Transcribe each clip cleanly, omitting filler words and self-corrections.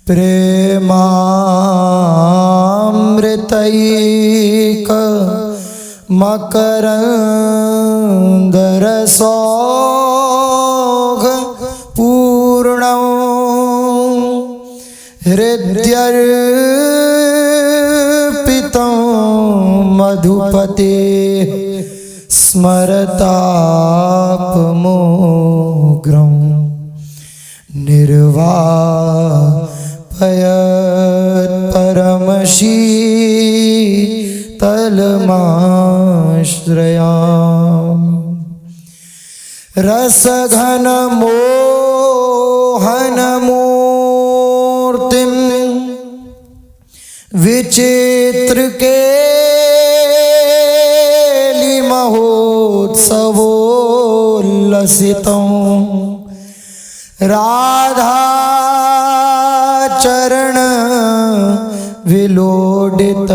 प्रेमामृतैक मकरन्दरसौघ पूर्णं हृद्यर्पितं मधुपते स्मरतापमोग्रं निर्वापयत्परमशीतलमाश्रयामि रसघनमोहनमूर्तिं विचित्रकेलिमहोत्सवोल्लसितं राधाचरण विलोडित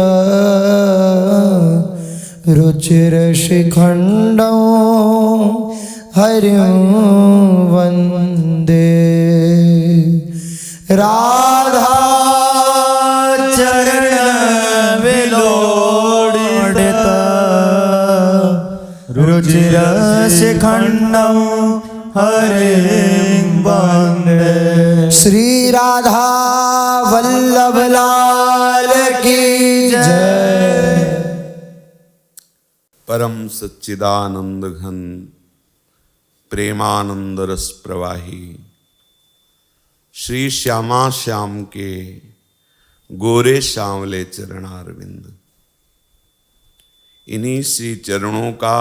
रुचिरशिखण्डं हरिं वन्दे। राधाचरण विलोडित रुचिरशिखण्डं हरिं वन्दे। श्री राधा वल्लभ लाल की जय। परम सच्चिदानंद घन प्रेमानंद रस प्रवाही श्री श्यामा श्याम के गोरे सांवले चरणारविंद, इन्हीं श्री चरणों का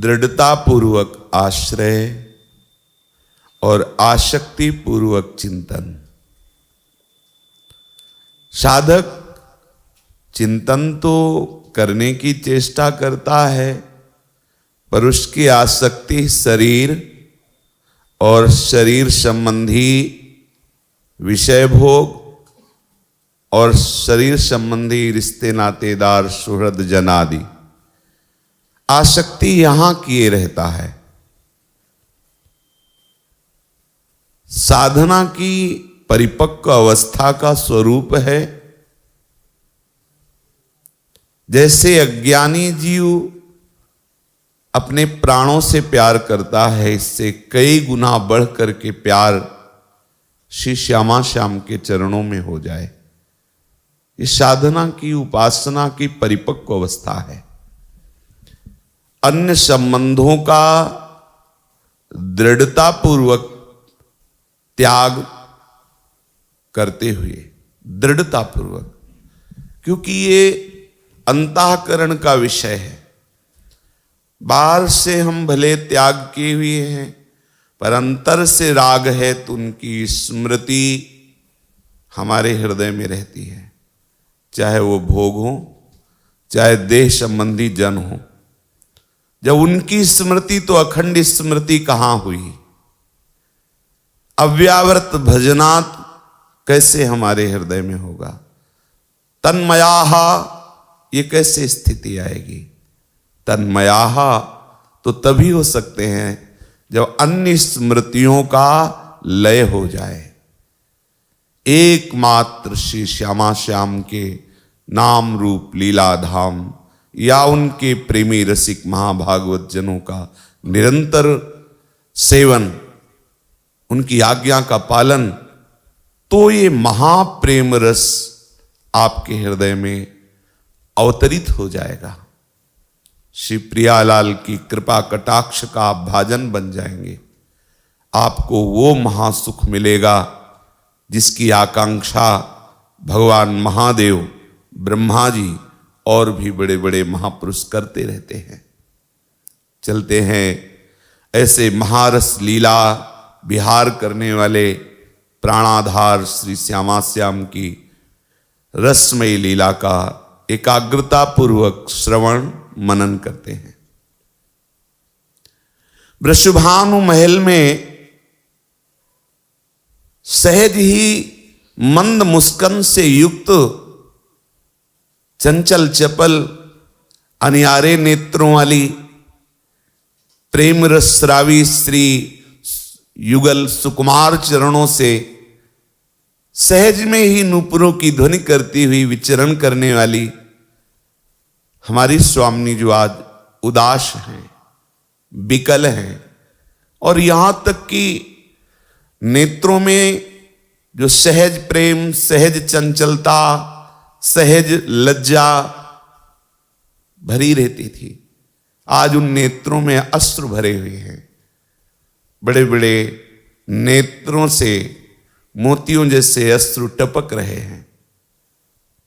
दृढ़ता पूर्वक आश्रय और आसक्ति पूर्वक चिंतन। साधक चिंतन तो करने की चेष्टा करता है, पर उसकी आसक्ति शरीर और शरीर संबंधी विषय भोग और शरीर संबंधी रिश्ते नातेदार सुहृद जन आदि आसक्ति यहां किए रहता है। साधना की परिपक्व अवस्था का स्वरूप है, जैसे अज्ञानी जीव अपने प्राणों से प्यार करता है, इससे कई गुना बढ़ करके प्यार श्री श्यामा श्याम के चरणों में हो जाए। इस साधना की उपासना की परिपक्व अवस्था है। अन्य संबंधों का दृढ़ता पूर्वक त्याग करते हुए, दृढ़ता पूर्वक, क्योंकि ये अंतःकरण का विषय है। बाहर से हम भले त्याग किए हुए हैं, पर अंतर से राग है तो उनकी स्मृति हमारे हृदय में रहती है, चाहे वो भोग हो, चाहे देह संबंधी जन हो। जब उनकी स्मृति, तो अखंड स्मृति कहां हुई? अव्यावर्त भजनात् कैसे हमारे हृदय में होगा? तन्मयाः, ये कैसे स्थिति आएगी? तन्मयाः तो तभी हो सकते हैं जब अन्य स्मृतियों का लय हो जाए। एकमात्र श्री श्यामा श्याम के नाम रूप लीला धाम या उनके प्रेमी रसिक महाभागवत जनों का निरंतर सेवन, उनकी आज्ञा का पालन, तो ये महाप्रेम रस आपके हृदय में अवतरित हो जाएगा। श्री प्रियालाल की कृपा कटाक्ष का आप भाजन बन जाएंगे। आपको वो महासुख मिलेगा जिसकी आकांक्षा भगवान महादेव, ब्रह्मा जी और भी बड़े बड़े महापुरुष करते रहते हैं। चलते हैं ऐसे महारस लीला विहार करने वाले प्राणाधार श्री श्यामा श्याम की रसमयी लीला का एकाग्रता पूर्वक श्रवण मनन करते हैं। वृषभानु महल में सहज ही मंद मुस्कान से युक्त चंचल चपल अनियारे नेत्रों वाली प्रेम रसरावी श्री युगल सुकुमार चरणों से सहज में ही नूपुरों की ध्वनि करती हुई विचरण करने वाली हमारी स्वामिनी जो आज उदास हैं, विकल हैं, और यहां तक कि नेत्रों में जो सहज प्रेम, सहज चंचलता, सहज लज्जा भरी रहती थी, आज उन नेत्रों में अश्रु भरे हुए हैं। बड़े बड़े नेत्रों से मोतियों जैसे अश्रु टपक रहे हैं।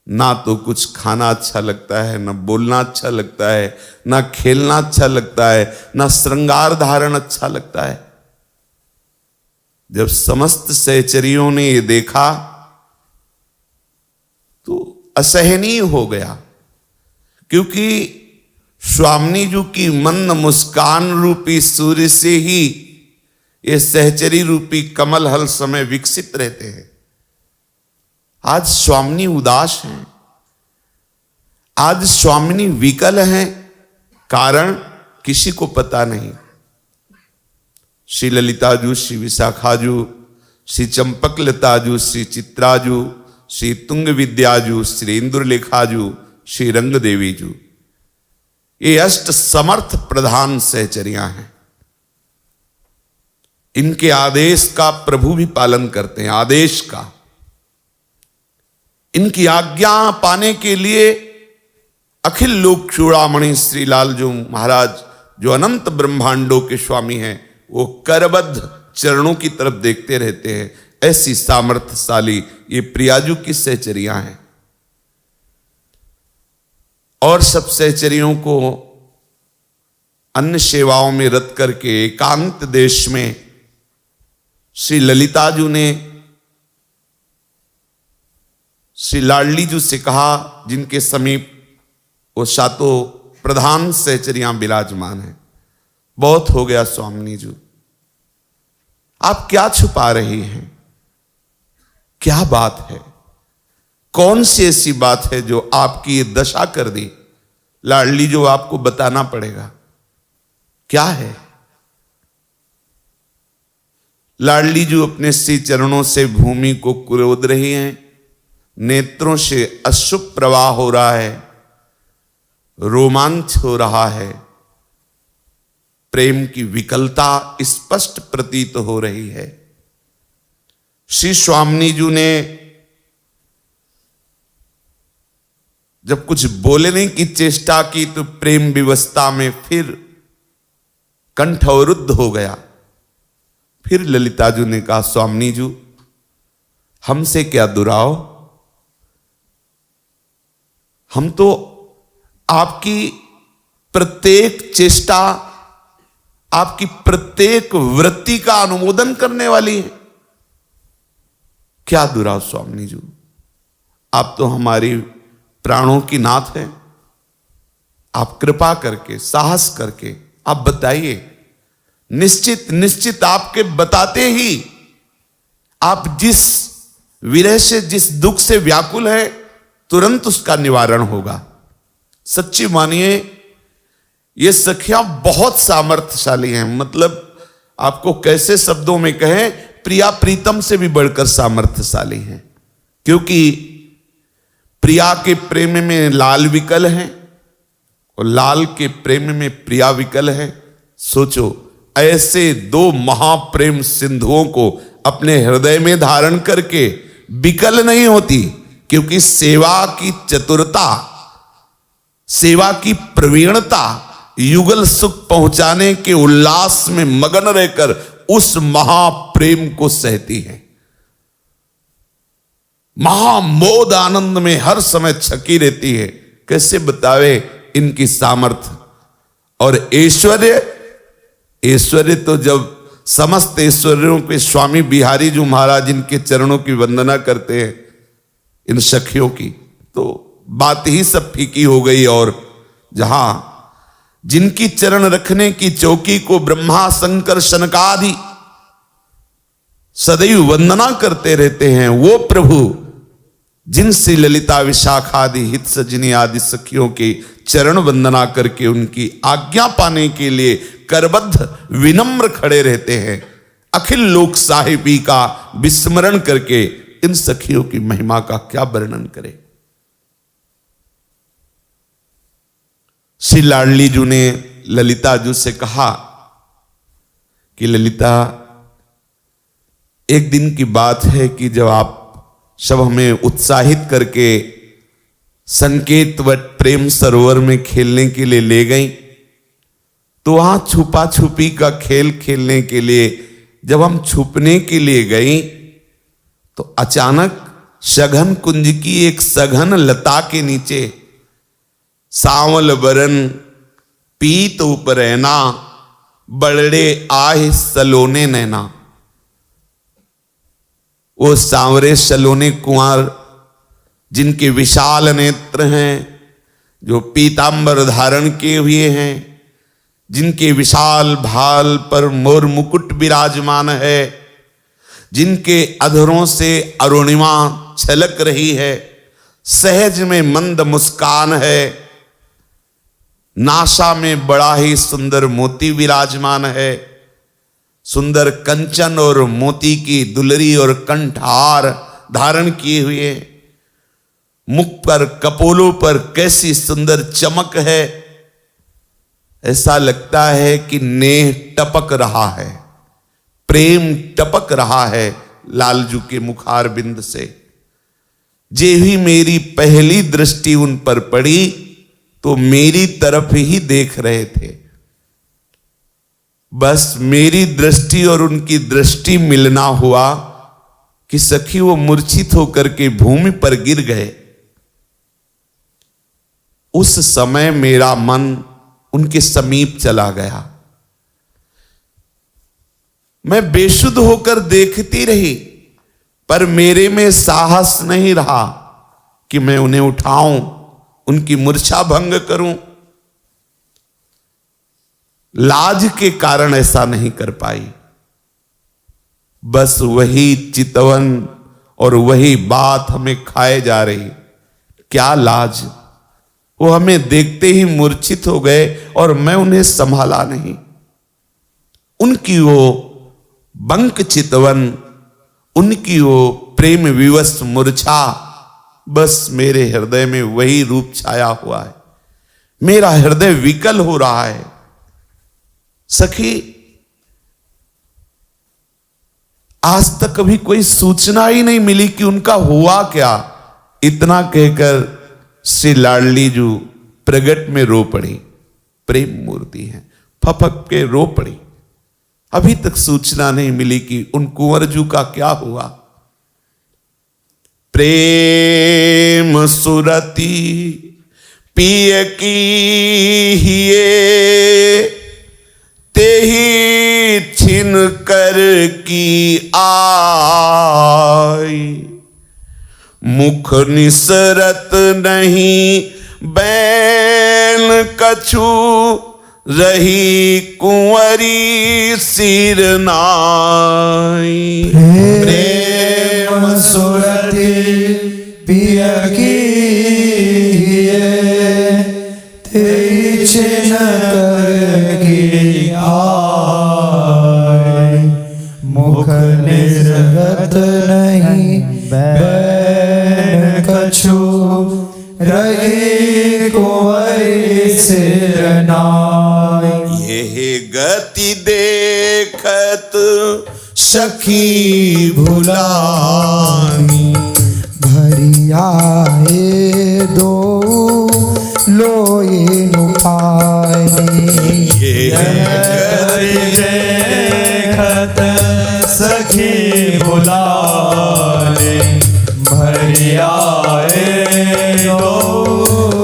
ना तो कुछ खाना अच्छा लगता है, ना बोलना अच्छा लगता है, ना खेलना अच्छा लगता है, ना श्रृंगार धारण अच्छा लगता है। जब समस्त सहचरियों ने ये देखा तो असहनीय हो गया, क्योंकि स्वामिनी जी की मंद मुस्कान रूपी सूर्य से ही ये सहचरी रूपी कमल हल समय विकसित रहते हैं। आज स्वामिनी उदास हैं, आज स्वामिनी विकल हैं, कारण किसी को पता नहीं। श्री ललिताजू, श्री विशाखाजू, श्री चंपकलताजू, श्री चित्राजू, श्री तुंग विद्याजू, श्री इंद्रलेखाजू, श्री रंग देवीजू, ये अष्ट समर्थ प्रधान सहचरियां हैं। इनके आदेश का प्रभु भी पालन करते हैं, आदेश का। इनकी आज्ञा पाने के लिए अखिल लोक चूड़ामणि श्री लालजू महाराज, जो अनंत ब्रह्मांडों के स्वामी हैं, वो करबद्ध चरणों की तरफ देखते रहते हैं। ऐसी सामर्थ्यशाली ये प्रियाजू की सहचरियां हैं। और सब सहचरियों को अन्य सेवाओं में रत करके एकांत देश में श्री ललिताजू ने श्री लाडलीजू से कहा, जिनके समीप वो सातों प्रधान सहचरियां विराजमान हैं, बहुत हो गया स्वामिनी जी, आप क्या छुपा रही हैं? क्या बात है? कौन सी ऐसी बात है जो आपकी ये दशा कर दी? लाडली जो आपको बताना पड़ेगा, क्या है? लाडली जो अपने श्री चरणों से भूमि को कुरोद रही हैं, नेत्रों से अश्रु प्रवाह हो रहा है, रोमांच हो रहा है, प्रेम की विकलता स्पष्ट प्रतीत हो रही है। श्री स्वामिनी जी ने जब कुछ बोलने की चेष्टा की तो प्रेम विवस्था में फिर कंठ अवरुद्ध हो गया। फिर ललिताजू ने कहा, स्वामिनी जी हमसे क्या दुराव, हम तो आपकी प्रत्येक चेष्टा, आपकी प्रत्येक वृत्ति का अनुमोदन करने वाली है। क्या दुराव स्वामिनी जी, आप तो हमारी प्राणों की नाथ है। आप कृपा करके, साहस करके आप बताइए। निश्चित निश्चित आपके बताते ही आप जिस विरह से, जिस दुख से व्याकुल है, तुरंत उसका निवारण होगा। सच्ची मानिए ये सखियां बहुत सामर्थ्यशाली हैं। मतलब आपको कैसे शब्दों में कहें, प्रिया प्रीतम से भी बढ़कर सामर्थ्यशाली हैं। क्योंकि प्रिया के प्रेम में लाल विकल है और लाल के प्रेम में प्रिया विकल है। सोचो, ऐसे दो महाप्रेम सिंधुओं को अपने हृदय में धारण करके विकल नहीं होती, क्योंकि सेवा की चतुरता, सेवा की प्रवीणता, युगल सुख पहुंचाने के उल्लास में मगन रहकर उस महाप्रेम को सहती है। महामोद आनंद में हर समय छकी रहती है। कैसे बतावे इनकी सामर्थ्य और ऐश्वर्य। ऐश्वर्य तो जब समस्त ऐश्वर्यों के स्वामी बिहारी जी महाराज इनके चरणों की वंदना करते हैं, इन सखियों की, तो बात ही सब फीकी हो गई। और जहां जिनकी चरण रखने की चौकी को ब्रह्मा शंकर शनकादि सदैव वंदना करते रहते हैं, वो प्रभु जिनसे ललिता विशाखादि हित सजनी आदि सखियों की चरण वंदना करके उनकी आज्ञा पाने के लिए करबद्ध विनम्र खड़े रहते हैं, अखिल लोक साहिबी का विस्मरण करके इन सखियों की महिमा का क्या वर्णन करें। श्री लाडली जी ने ललिता जी से कहा कि ललिता, एक दिन की बात है कि जब आप सब हमें उत्साहित करके संकेतवट प्रेम सरोवर में खेलने के लिए ले गई, तो वहां छुपा छुपी का खेल खेलने के लिए जब हम छुपने के लिए गई तो अचानक सघन कुंज की एक सघन लता के नीचे सांवल बरन पीत उपरैना बड़े आह सलोने नैना, वो सांवरे सलोने कुंवर जिनके विशाल नेत्र हैं, जो पीतांबर धारण किए हुए हैं, जिनके विशाल भाल पर मोर मुकुट विराजमान है, जिनके अधरों से अरुणिमा छलक रही है, सहज में मंद मुस्कान है, नासा में बड़ा ही सुंदर मोती विराजमान है, सुंदर कंचन और मोती की दुलरी और कंठहार धारण किए हुए, मुख पर कपोलों पर कैसी सुंदर चमक है, ऐसा लगता है कि नेह टपक रहा है, प्रेम टपक रहा है लालजू के मुखार बिंद से। जे ही मेरी पहली दृष्टि उन पर पड़ी तो मेरी तरफ ही देख रहे थे। बस मेरी दृष्टि और उनकी दृष्टि मिलना हुआ कि सखी वो मूर्छित होकर के भूमि पर गिर गए। उस समय मेरा मन उनके समीप चला गया। मैं बेसुध होकर देखती रही, पर मेरे में साहस नहीं रहा कि मैं उन्हें उठाऊं, उनकी मूर्छा भंग करूं। लाज के कारण ऐसा नहीं कर पाई। बस वही चितवन और वही बात हमें खाए जा रही। क्या लाज, वो हमें देखते ही मूर्छित हो गए और मैं उन्हें संभाला नहीं। उनकी वो बंक चितवन, उनकी वो प्रेम विवश मूर्छा, बस मेरे हृदय में वही रूप छाया हुआ है। मेरा हृदय विकल हो रहा है। सखी, आज तक कभी कोई सूचना ही नहीं मिली कि उनका हुआ क्या। इतना कहकर श्री लाडली जू प्रगट में रो पड़ी। प्रेम मूर्ति है, फपक के रो पड़ी। अभी तक सूचना नहीं मिली कि उन कुंवर जू का क्या हुआ। प्रेम सुरती पिय की हिये, तेहि छिन कर की आई। मुख निसरत नहीं बैन कछु, रही कुंवरी सिर नाई। प्रेम सुरति पिय की तेई छिन करगी आय। मुख निसरत नहीं बैन कछु, रही कुंवरी सिर नाई। ये गति देखत सखी भुलानी, भरी आए दो लोए नुपानी। ये गति देखत सखी बुलाने, भरी आए दो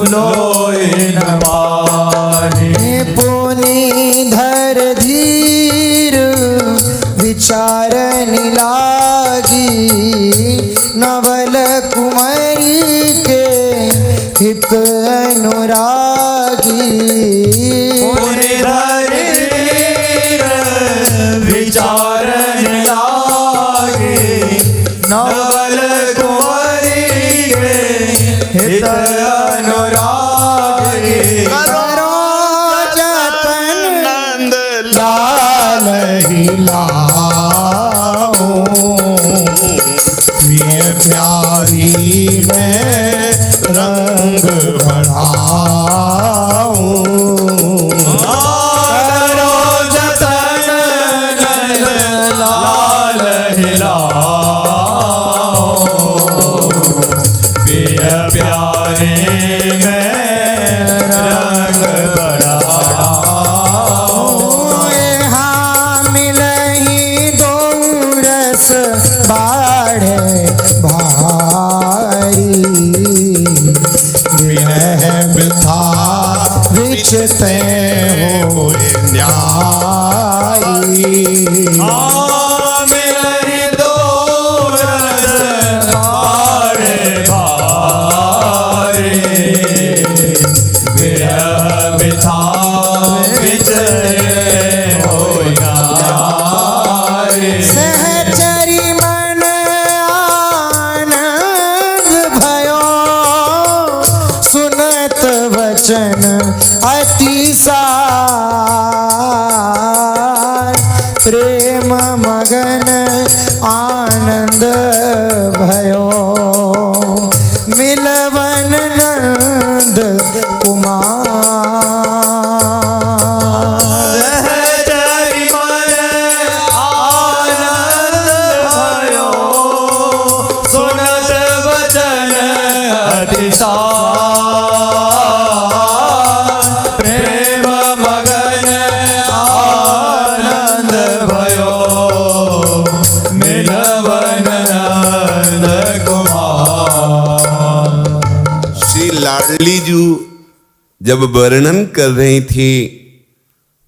लोए न पानी। पुनि धर धीर विचारन लागी, नवल कुमारी के हित अनुरागी। पुनि धीर विचारन लागी, नवल कुंवरी के हित अनुरागी। करो जतन नंद लाल हिलाओ, प्रिय प्यारी में रंग बढ़ाऊं करो जतन नंद लाल हिलाओ प्रिय प्यारे में रंग बढ़ाओ यहाँ मिलही दो रस बाढ़े भाई बिथा विचते हो न्यायी मेरे दो रस बारे बारे बिथा विचते हो न्यायी सहचरी मन आनंद भयो सुनत वचन अतिसार प्रेम मगन आनंद भयो मिलवन नंद कुमार सहचरी मन आनंद भयो सुनत वचन अतिसार प्रेम मगन आनंद भयो मिलवन नंद कुमार श्री लाडली जू जब वर्णन कर रही थी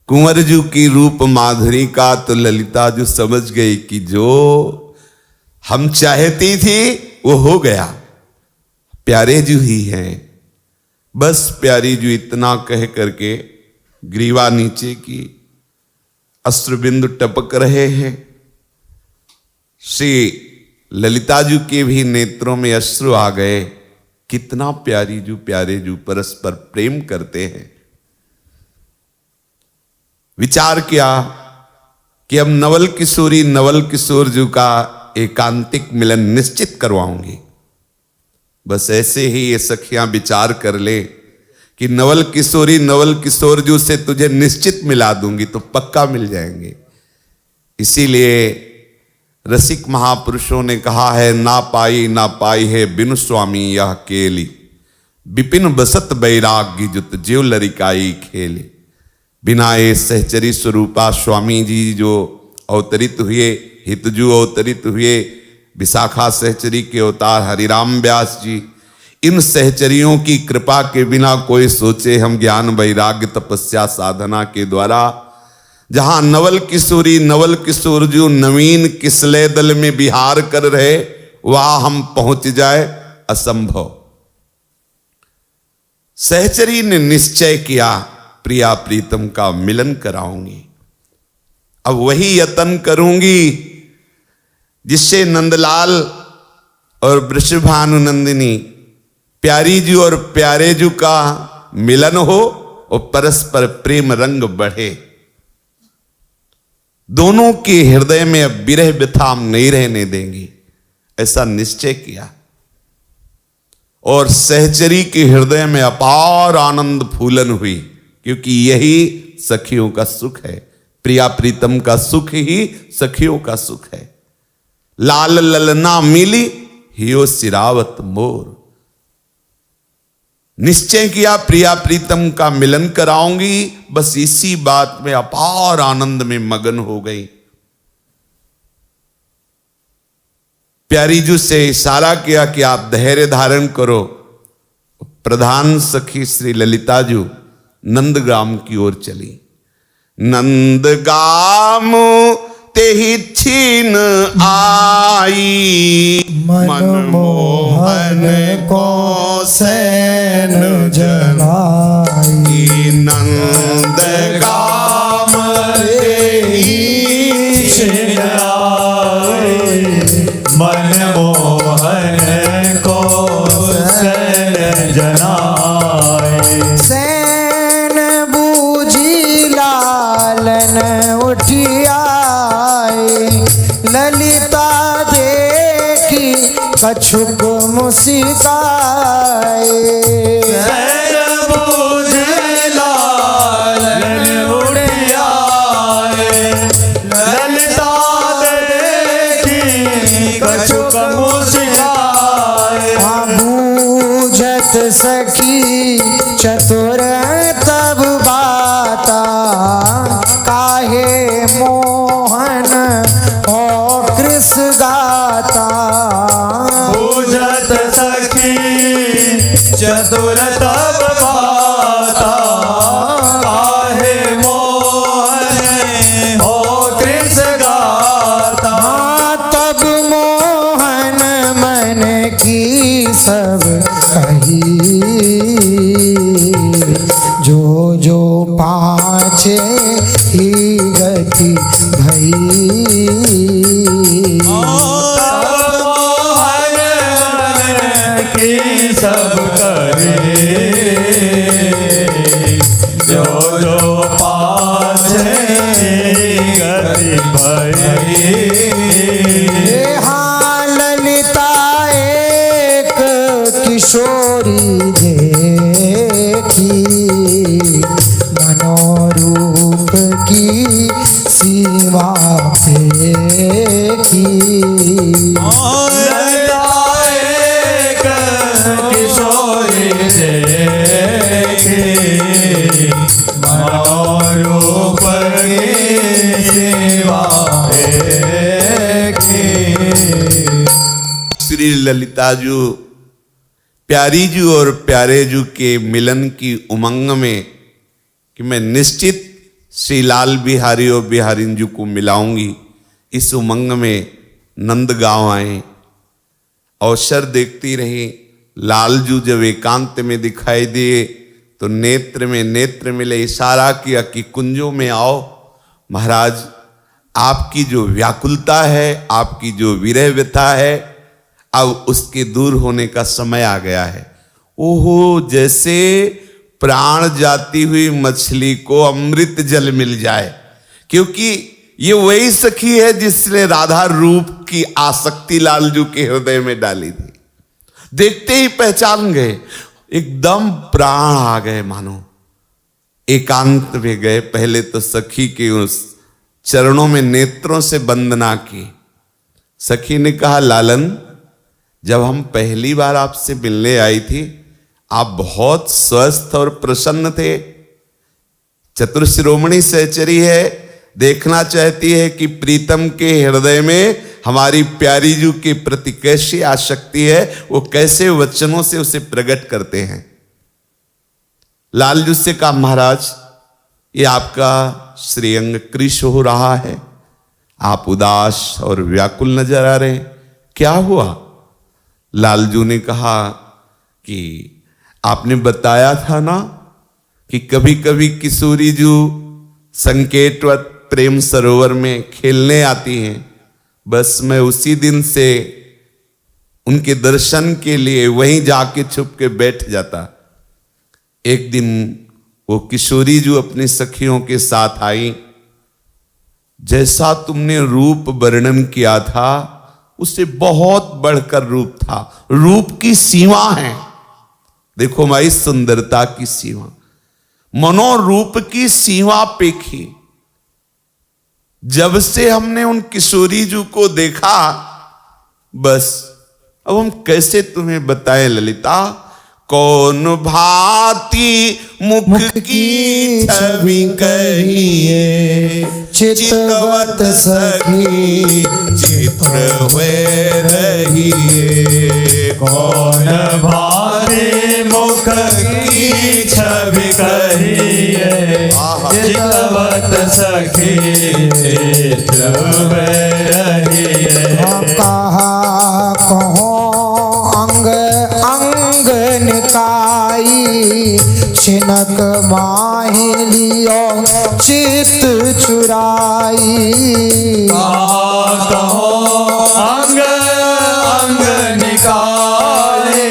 कुंवर जू की रूप माधुरी का, तो ललिता जू समझ गई कि जो हम चाहती थी वो हो गया, प्यारे जू ही हैं। बस प्यारी जू इतना कह करके ग्रीवा नीचे की, अश्रुबिंदु टपक रहे हैं। श्री ललिता जू के भी नेत्रों में अश्रु आ गए। कितना प्यारी जू प्यारे जू परस्पर प्रेम करते हैं। विचार किया कि अब नवल किशोर जू का एकांतिक मिलन निश्चित करवाऊंगी। बस ऐसे ही ये सखियां विचार कर ले कि नवल किशोर जू से तुझे निश्चित मिला दूंगी, तो पक्का मिल जाएंगे। इसीलिए रसिक महापुरुषों ने कहा है, ना पाई है बिनु स्वामी यह केली, विपिन बसत बैराग्य जुत जीव लरिकाई खेले। बिना ये सहचरी स्वरूपा स्वामी जी जो अवतरित हुए, हितजू अवतरित हुए, विशाखा सहचरी के अवतार हरिराम व्यास जी, इन सहचरियों की कृपा के बिना कोई सोचे हम ज्ञान वैराग्य तपस्या साधना के द्वारा जहां नवल किशोर जो नवीन किसले दल में विहार कर रहे, वहां हम पहुंच जाए, असंभव। सहचरी ने निश्चय किया प्रिया प्रीतम का मिलन कराऊंगी। अब वही यत्न करूंगी जिससे नंदलाल और वृषभानुनंदिनी प्यारी जू और प्यारे जू का मिलन हो और परस्पर प्रेम रंग बढ़े। दोनों के हृदय में अब विरह व्यथा हम नहीं रहने देंगे, ऐसा निश्चय किया। और सहचरी के हृदय में अपार आनंद फूलन हुई, क्योंकि यही सखियों का सुख है। प्रिया प्रीतम का सुख ही सखियों का सुख है। लाल ललना मिली हियो सिरावत मोर। निश्चय किया प्रिया प्रीतम का मिलन कराऊंगी। बस इसी बात में अपार आनंद में मगन हो गई। प्यारी जू से इशारा किया कि आप धैर्य धारण करो। प्रधान सखी श्री ललिता जू नंदगाम की ओर चली। नंदगाम ते ही छीन आई, मनमोहन को सैन जनाई। नंदगाम ते ही छीन आई, मनमोहन को सैन जनाई। सैन बूझी लालन उठी आए, ललिता देखी कछुक मुस्काए। नैन बूझे लालन उड़ आए, ललिता देखी कछुक मुस्काए। बूझत सखी चतुर तब बाता, काहे मोहन हो कृष गाता। बूझत सखी चतुर तब बाता, काहे मोहन हो कृष गाता। तब मोहन मन की सब कही, जो जो पाछे ही गति भई। मोहन की सब करे, जो जो पास गति भई। हाँ ललिता एक किशोरी देखी, मनोरूप की सीमा देखी। ललिता एक किशोरी देखी, मनोरूप की सेवा देखी। श्री ललिता जू प्यारी जू और प्यारे जू के मिलन की उमंग में कि मैं निश्चित श्री लाल बिहारी और बिहारिन जू को मिलाऊंगी, इस उमंग में नंदगांव आए। अवसर देखती रही। लालजू जब एकांत में दिखाई दिए तो नेत्र में नेत्र मिले, इशारा किया कि कुंजों में आओ। महाराज, आपकी जो व्याकुलता है, आपकी जो विरह व्यथा है, अब उसके दूर होने का समय आ गया है। ओहो, जैसे प्राण जाती हुई मछली को अमृत जल मिल जाए, क्योंकि ये वही सखी है जिसने राधा रूप की आसक्ति लालजू के हृदय में डाली थी। देखते ही पहचान गए, एकदम प्राण आ गए, मानो एकांत में गए। पहले तो सखी के उस चरणों में नेत्रों से वंदना की। सखी ने कहा, लालन, जब हम पहली बार आपसे मिलने आई थी, आप बहुत स्वस्थ और प्रसन्न थे। चतुर शिरोमणि सहचरी है, देखना चाहती है कि प्रीतम के हृदय में हमारी प्यारी जू के प्रति कैसी आसक्ति है, वो कैसे वचनों से उसे प्रकट करते हैं। लालजू से कहा, महाराज, ये आपका श्रीअंग कृश हो रहा है, आप उदास और व्याकुल नजर आ रहे हैं, क्या हुआ? लालजू ने कहा कि आपने बताया था ना कि कभी कभी किशोरी जू संकेतवत प्रेम सरोवर में खेलने आती हैं। बस मैं उसी दिन से उनके दर्शन के लिए वहीं जाके छुप के बैठ जाता। एक दिन वो किशोरी जू अपनी सखियों के साथ आई। जैसा तुमने रूप वर्णन किया था, उससे बहुत बढ़कर रूप था। रूप की सीमा है, देखो भाई, सुंदरता की सीमा, मनोरूप की सीमा पेखी। जब से हमने उन किशोरी जू को देखा, बस अब हम कैसे तुम्हें बताएं ललिता, कौन भांति मुख की छवि कहिए, चितवत सखी चित्र हुए रहिए। कौन भारी मुख की छवि कहिए, चितवत सखी चित्र रहिए। कहा कहो अंग अंग निकाई, छिनक माही लियो चित चुराई। कहो अंग अंग निकाले,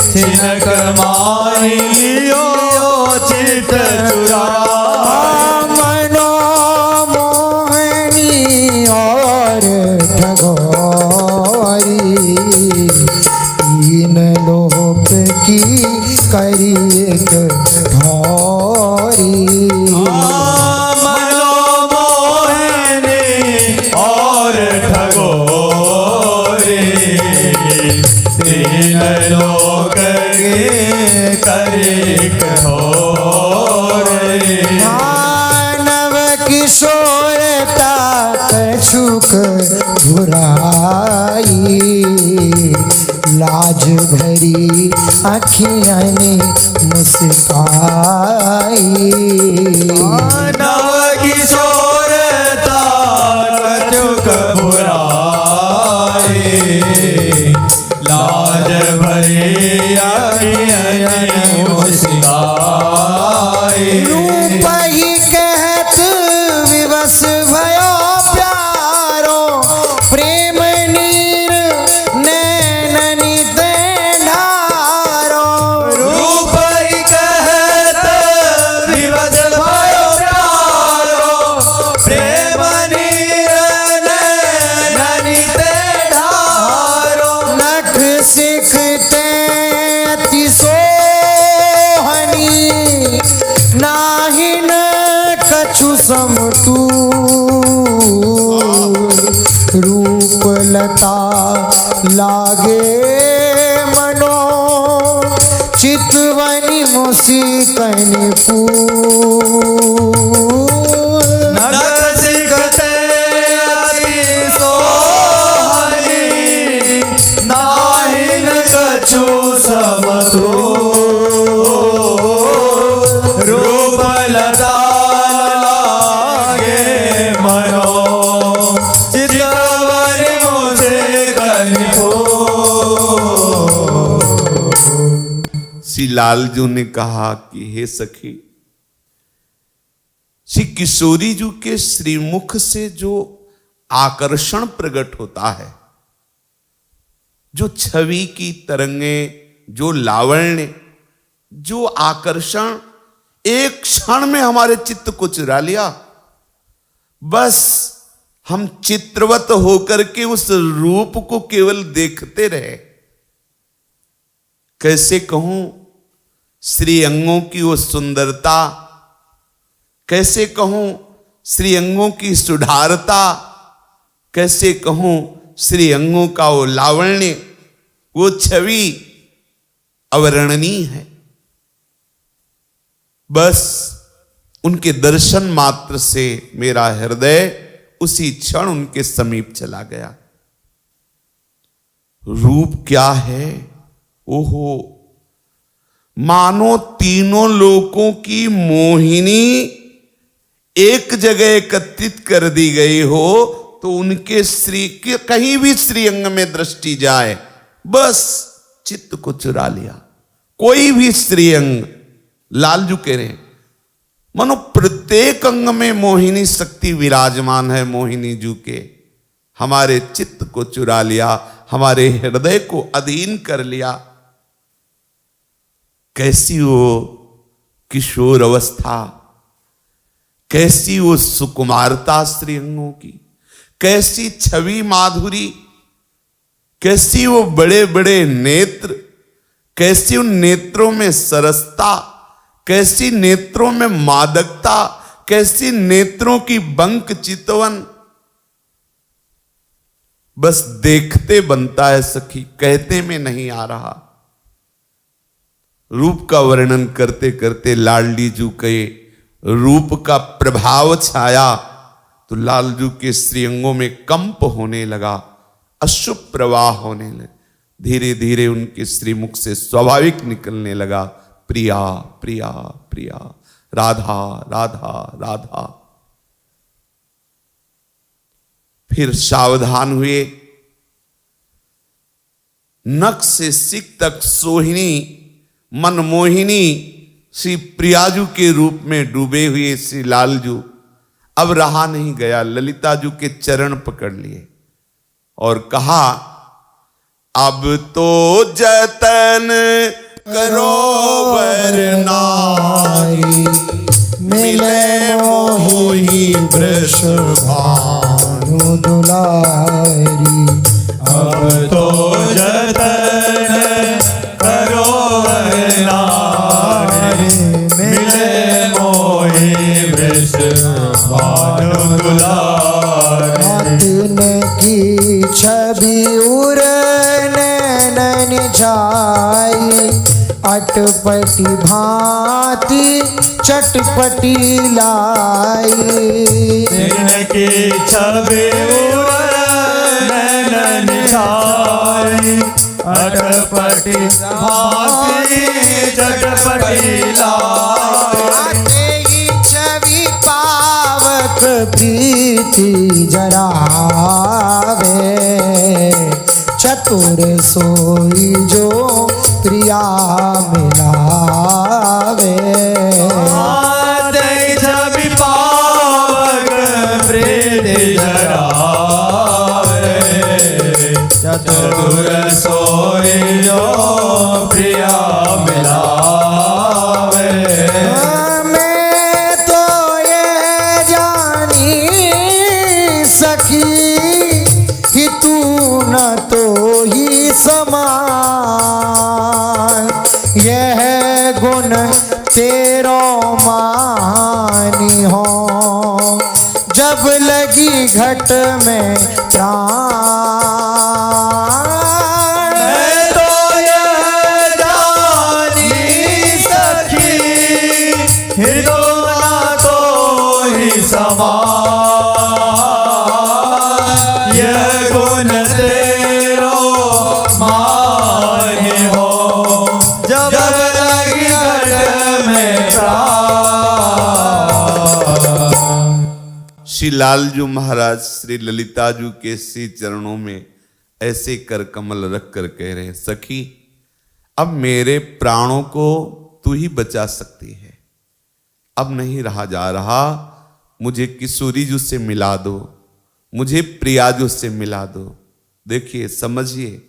छिनक माही लियो चित चुराई। मनो मोहनी और ठगोरी, शोरता कछुक बुराई लाज भरी अखियाँ ने मुस्काई नव किशोरता कछुक बुराई लाज भरी अखियाँ मुस्काई रूप ही कहत विवश भयो प्यारो प्रेम नीर नैननी ते ढारो रूप ही कहत विवश भयो प्यारो प्रेम नीर नैननी ते ढारो नख सिखते अति सोहनी नाहिन कछु समतू रूप लता लागे मनो चितवनी मुसिकनि फूल नख सिखते अति सोहनी नाहिन कछु समतु रूप लता लागे मनो चितवनी मुसिकनि फूल। श्री लालजू ने कहा कि हे सखी, श्री किशोरी जी के श्रीमुख से जो आकर्षण प्रकट होता है, जो छवि की तरंगे, जो लावण्य, जो आकर्षण एक क्षण में हमारे चित्त को चुरा लिया। बस हम चित्रवत होकर के उस रूप को केवल देखते रहे। कैसे कहूं श्री अंगों की वो सुंदरता, कैसे कहूं श्री अंगों की सुधारता, कैसे कहूं श्री अंगों का वो लावण्य, वो छवि अवर्णनीय है। बस उनके दर्शन मात्र से मेरा हृदय उसी क्षण उनके समीप चला गया। रूप क्या है? ओहो, मानो तीनों लोकों की मोहिनी एक जगह एकत्रित कर दी गई हो, तो उनके श्री के कहीं भी श्री अंग में दृष्टि जाए, बस चित्त को चुरा लिया। कोई भी श्री अंग, लालजू कह रहे हैं, मानो प्रत्येक अंग में मोहिनी शक्ति विराजमान है। मोहिनी जू के हमारे चित्त को चुरा लिया, हमारे हृदय को अधीन कर लिया। कैसी वो किशोर अवस्था, कैसी वो सुकुमारता श्री अंगों की, कैसी छवि माधुरी, कैसी वो बड़े बड़े नेत्र, कैसी उन नेत्रों में सरसता, कैसी नेत्रों में मादकता, कैसी नेत्रों की बंक चितवन। बस देखते बनता है सखी, कहते में नहीं आ रहा। रूप का वर्णन करते करते लालजी जू के रूप का प्रभाव छाया, तो लालजू के श्रीअंगों में कंप होने लगा, अशुभ प्रवाह होने लगा। धीरे धीरे उनके श्रीमुख से स्वाभाविक निकलने लगा, प्रिया प्रिया प्रिया, राधा राधा राधा। फिर सावधान हुए, नख से सिक तक सोहिनी मनमोहिनी श्री प्रियाजू के रूप में डूबे हुए श्री लालजू अब रहा नहीं गया, ललिताजू के चरण पकड़ लिए और कहा, अब तो जतन करो वरनारी, मिले मोही वृषभानु दुलारी। अब तो जतन करो नारी, मिले मोही वृषभानु दुलारी। न की छवि उर नैनन जाई, अटपटी भांति चटपटी लाई। जिनकी छवि नैनन छाई, अटपटी भांति चटपटी लाई। तेरी छवि पावक प्रीति जरावे, चतुर सोई जो प्रिया मिलावे। छवि पावक प्रीति जरावे, चतुर सोई जो प्रिया मिलावे। मैं तो ये जानी सखी कि तू न तो ही समान, यह गुण तेरो मानी हो, जब लगी घट में प्राण। मैं तो ये जानी सखी, हिदोना तो ही समान, यह गुण तेरो मानी हो, जब लगी घट में प्राण। श्री लालजू महाराज श्री ललिताजू के श्री चरणों में ऐसे कर कमल रख कर कह रहे हैं, सखी अब मेरे प्राणों को तू ही बचा सकती है, अब नहीं रहा जा रहा, मुझे किशोरीजू से मिला दो, मुझे प्रियाजू से मिला दो। देखिए समझिए,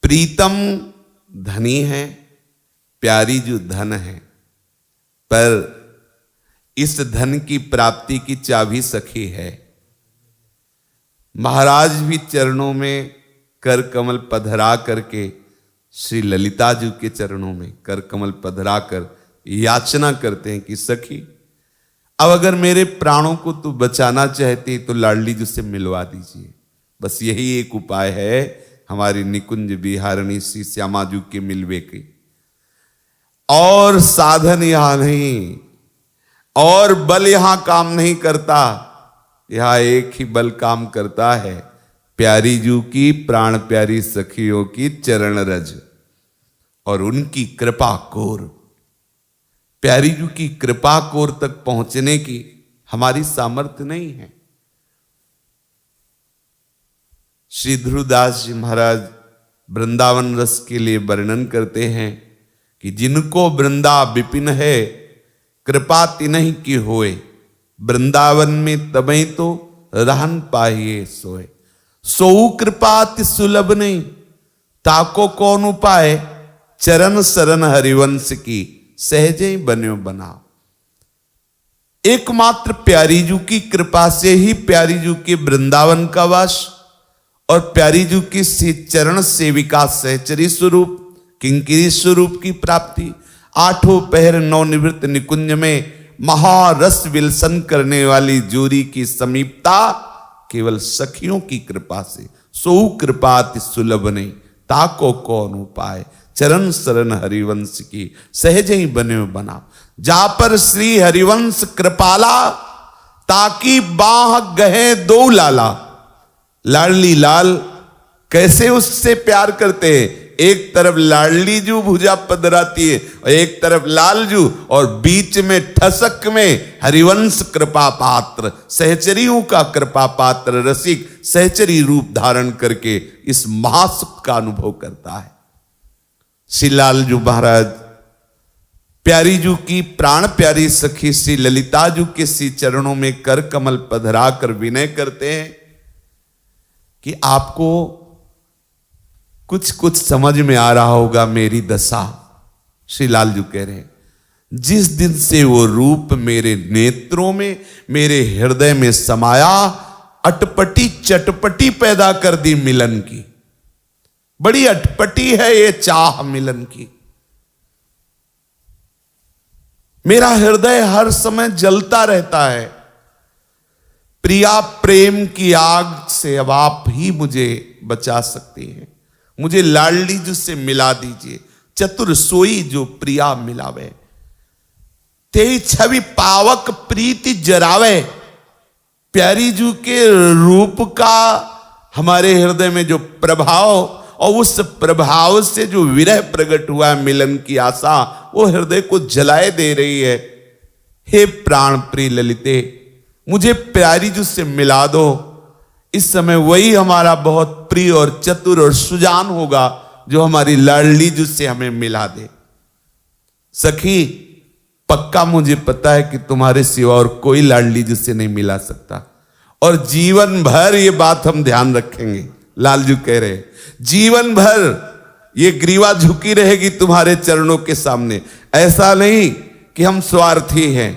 प्रीतम धनी है, प्यारी जो धन है, पर इस धन की प्राप्ति की चाबी सखी है। महाराज भी चरणों में कर कमल पधरा करके श्री ललिताजू के चरणों में कर कमल पधरा कर याचना करते हैं कि सखी अब अगर मेरे प्राणों को तू बचाना चाहती तो लाडली जी से मिलवा दीजिए। बस यही एक उपाय है हमारी निकुंज बिहारणी श्री श्यामाजू के मिलवे के, और साधन यहां नहीं, और बल यहां काम नहीं करता, यहां एक ही बल काम करता है, प्यारी जू की प्राण प्यारी सखियों की चरण रज और उनकी कृपा कोर। प्यारी जू की कृपा कोर तक पहुंचने की हमारी सामर्थ्य नहीं है। श्री ध्रुवदास जी महाराज वृंदावन रस के लिए वर्णन करते हैं कि जिनको वृंदा विपिन है कृपा तिन्हि की होए, वृंदावन में तबई तो रहन पाहिए सोए। सोऊ कृपा अति सुलभ नहीं, ताको कौन उपाय, चरण शरण हरिवंश की सहजे ही बन्यो बनाओ। एकमात्र प्यारी जू की कृपा से ही प्यारी जू के वृंदावन का वास और प्यारी जू की चरण सेविका सहचरी स्वरूप किंकिरी स्वरूप की प्राप्ति, आठों पहर नवनिवृत्त निकुंज में महारस विलसन करने वाली जोरी की समीपता केवल सखियों की कृपा से। सो कृपा अति सुलभ नहीं, ताको कौन उपाय, चरण शरण हरिवंश की सहज ही बने बना। जा पर श्री हरिवंश कृपाला, ताकि बाह गहे दो लाला। लाडली लाल कैसे उससे प्यार करते हैं, एक तरफ लाडली जू भुजा पधराती है और एक तरफ लालजू, और बीच में ठसक में हरिवंश कृपा पात्र, सहचरियों का कृपा पात्र रसिक सहचरी रूप धारण करके इस महासुख का अनुभव करता है। श्री लालजू महाराज प्यारी जू की प्राण प्यारी सखी श्री ललिताजू के श्री चरणों में कर कमल पधरा कर विनय करते हैं कि आपको कुछ कुछ समझ में आ रहा होगा मेरी दशा। श्री लालजू कह रहे हैं, जिस दिन से वो रूप मेरे नेत्रों में मेरे हृदय में समाया, अटपटी चटपटी पैदा कर दी मिलन की। बड़ी अटपटी है ये चाह मिलन की। मेरा हृदय हर समय जलता रहता है। प्रिया प्रेम की आग से अब आप ही मुझे बचा सकती हैं। मुझे लाडली जी से मिला दीजिए, चतुर सोई जो प्रिया मिलावे। तेई छवि पावक प्रीति जरावे। प्यारी जू के रूप का हमारे हृदय में जो प्रभाव और उस प्रभाव से जो विरह प्रकट हुआ है, मिलन की आशा, वो हृदय को जलाए दे रही है। हे प्राण प्रिय ललिते, मुझे प्यारी जू से मिला दो। इस समय वही हमारा बहुत प्रिय और चतुर और सुजान होगा जो हमारी लाडली जू से हमें मिला दे। सखी, पक्का मुझे पता है कि तुम्हारे सिवा और कोई लाडली जू से नहीं मिला सकता, और जीवन भर ये बात हम ध्यान रखेंगे। लालजू कह रहे जीवन भर ये ग्रीवा झुकी रहेगी तुम्हारे चरणों के सामने। ऐसा नहीं कि हम स्वार्थी हैं,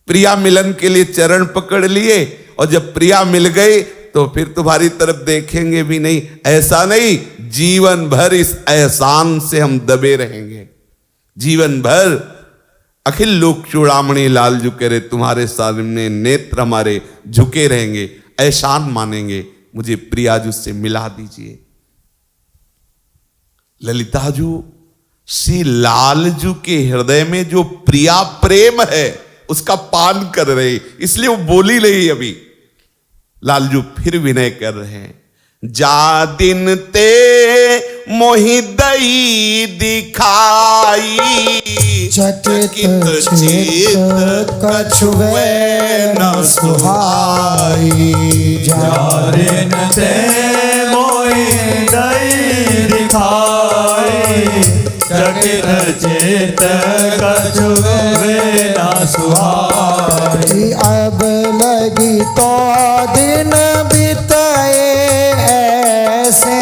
प्रिया मिलन के लिए चरण पकड़ लिए और जब प्रिया मिल गई तो फिर तुम्हारी तरफ देखेंगे भी नहीं। ऐसा नहीं, जीवन भर इस एहसान से हम दबे रहेंगे। जीवन भर अखिल लोक चूड़ामणि लालजू कह रहे तुम्हारे सामने नेत्र हमारे झुके रहेंगे, एहसान मानेंगे। मुझे प्रियाजू से मिला दीजिए। ललिताजू श्री लालजू के हृदय में जो प्रिया प्रेम है उसका पान कर रहे, इसलिए वो बोली नहीं अभी। लालजू फिर विनय कर रहे हैं। जा दिन ते मोहि दई दिखाई, चकित चित कछुए न सुहाई। जारिन ते मोहि दई दिखाई, चकित चित कछुए न सुहाई। अब लगी तो दिन बिताए ऐसे,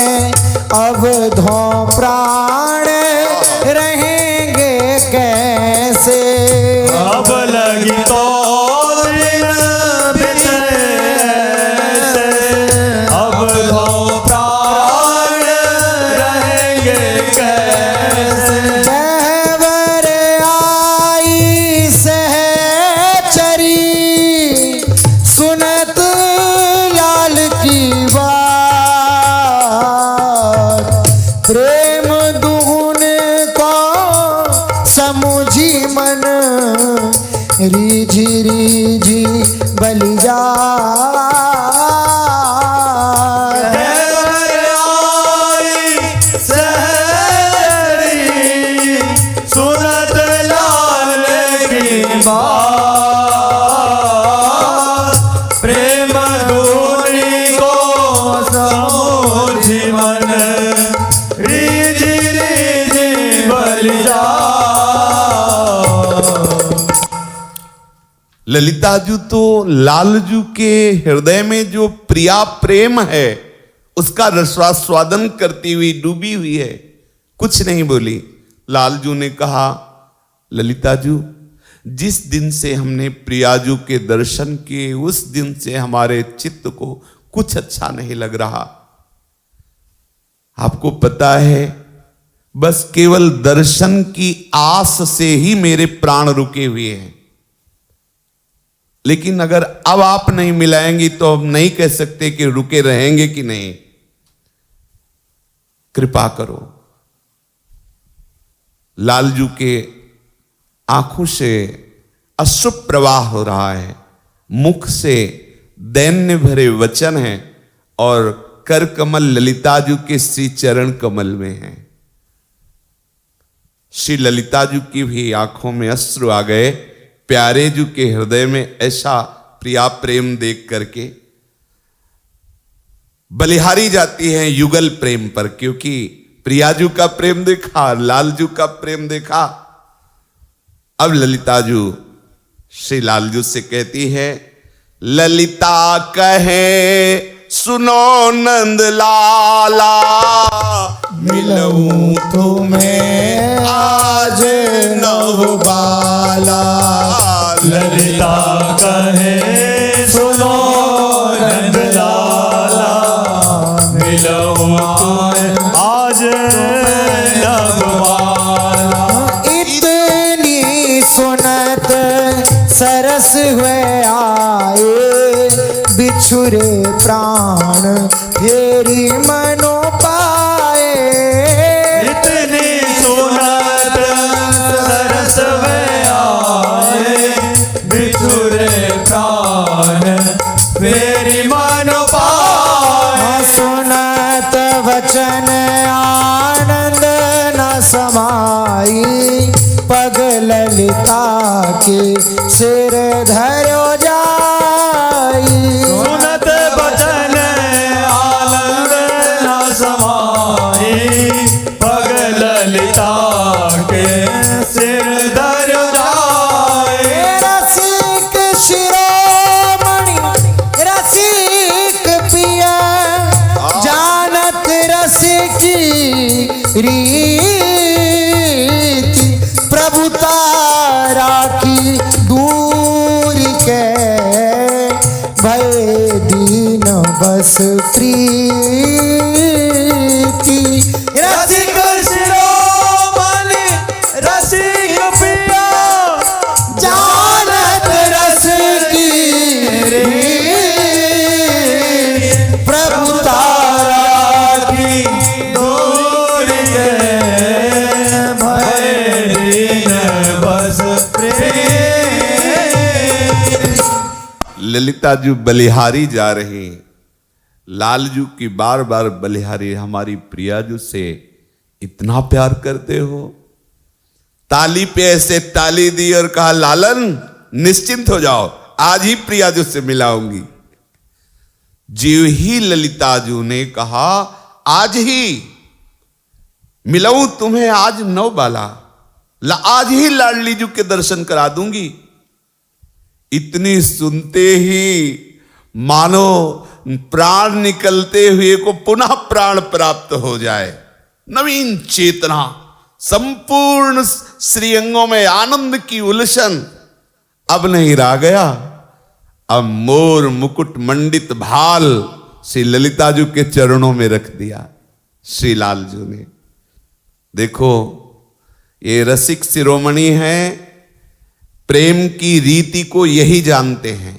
अब धो प्राण रहेंगे कैसे। अब लगी तो दिन बिताए ऐसे, अब तो प्राण रहेंगे कैसे। सहवर आई सहचरी, सुनत लाल की बात। प्रेम दुहुन को समुझी मन, रीझी रीझी बलिया। सुनत लाल की बात, प्रेम धूनी को समूझी मन, रीझी रीझी बलिया। ललिताजू तो लालजू के हृदय में जो प्रिया प्रेम है उसका रसास्वादन करती हुई डूबी हुई है, कुछ नहीं बोली। लालजू ने कहा, ललिताजू, जिस दिन से हमने प्रियाजू के दर्शन किए उस दिन से हमारे चित्त को कुछ अच्छा नहीं लग रहा। आपको पता है, बस केवल दर्शन की आस से ही मेरे प्राण रुके हुए हैं। लेकिन अगर अब आप नहीं मिलाएंगी तो हम नहीं कह सकते कि रुके रहेंगे कि नहीं। कृपा करो। लालजू के आंखों से अश्रु प्रवाह हो रहा है, मुख से दैन्य भरे वचन हैं और कर कमल ललिताजू के श्री चरण कमल में है। श्री ललिताजू की भी आंखों में अश्रु आ गए। प्यारे जू के हृदय में ऐसा प्रिया प्रेम देख करके बलिहारी जाती हैं युगल प्रेम पर, क्योंकि प्रियाजू का प्रेम देखा, लालजू का प्रेम देखा। अब ललिताजू श्री लालजू से कहती है, ललिता कहे सुनो नंद लाला, मिलूं तुम्हें आज नवबाला। ललिता कहे सुनो नंद लाला, मिलो आज नवबाला। इतनी सुनत सरस हुए आए, बिछुरे प्राण फेरी मनो पाए। इतनी सुनत सरस में आए, मेरी मन पाए। सुनत वचन आनंद न समाई, पग ललिता के सिर धरो जाई। सुनत वचन आनंद न समाई, पग ललिता के सिर धर जाए। रसिक शिरोमणि रसिक पिया, जानत रसिकी रीति, प्रभु तारा की दूर के भय दीन बस प्रीति। रसिक शिरोमणि रसिक पिया, जानत रस की रीति, प्रभु तारा की दूर के भय दीन बस प्रीति। ललिता जी बलिहारी जा रही, लालजू की बार बार बलिहारी, हमारी प्रियाजू से इतना प्यार करते हो। ताली पे ऐसे ताली दी और कहा, लालन निश्चिंत हो जाओ, आज ही प्रियाजू से मिलाऊंगी। जीव ही ललिताजू ने कहा, आज ही मिलाऊं तुम्हें, आज नौ बाला, आज ही लाडलीजू के दर्शन करा दूंगी। इतनी सुनते ही मानो प्राण निकलते हुए को पुनः प्राण प्राप्त हो जाए। नवीन चेतना, संपूर्ण श्रीअंगों में आनंद की उलसन अब नहीं रह गया। अब मोर मुकुट मंडित भाल श्री ललिताजू के चरणों में रख दिया श्री लालजू ने। देखो, ये रसिक शिरोमणि हैं, प्रेम की रीति को यही जानते हैं।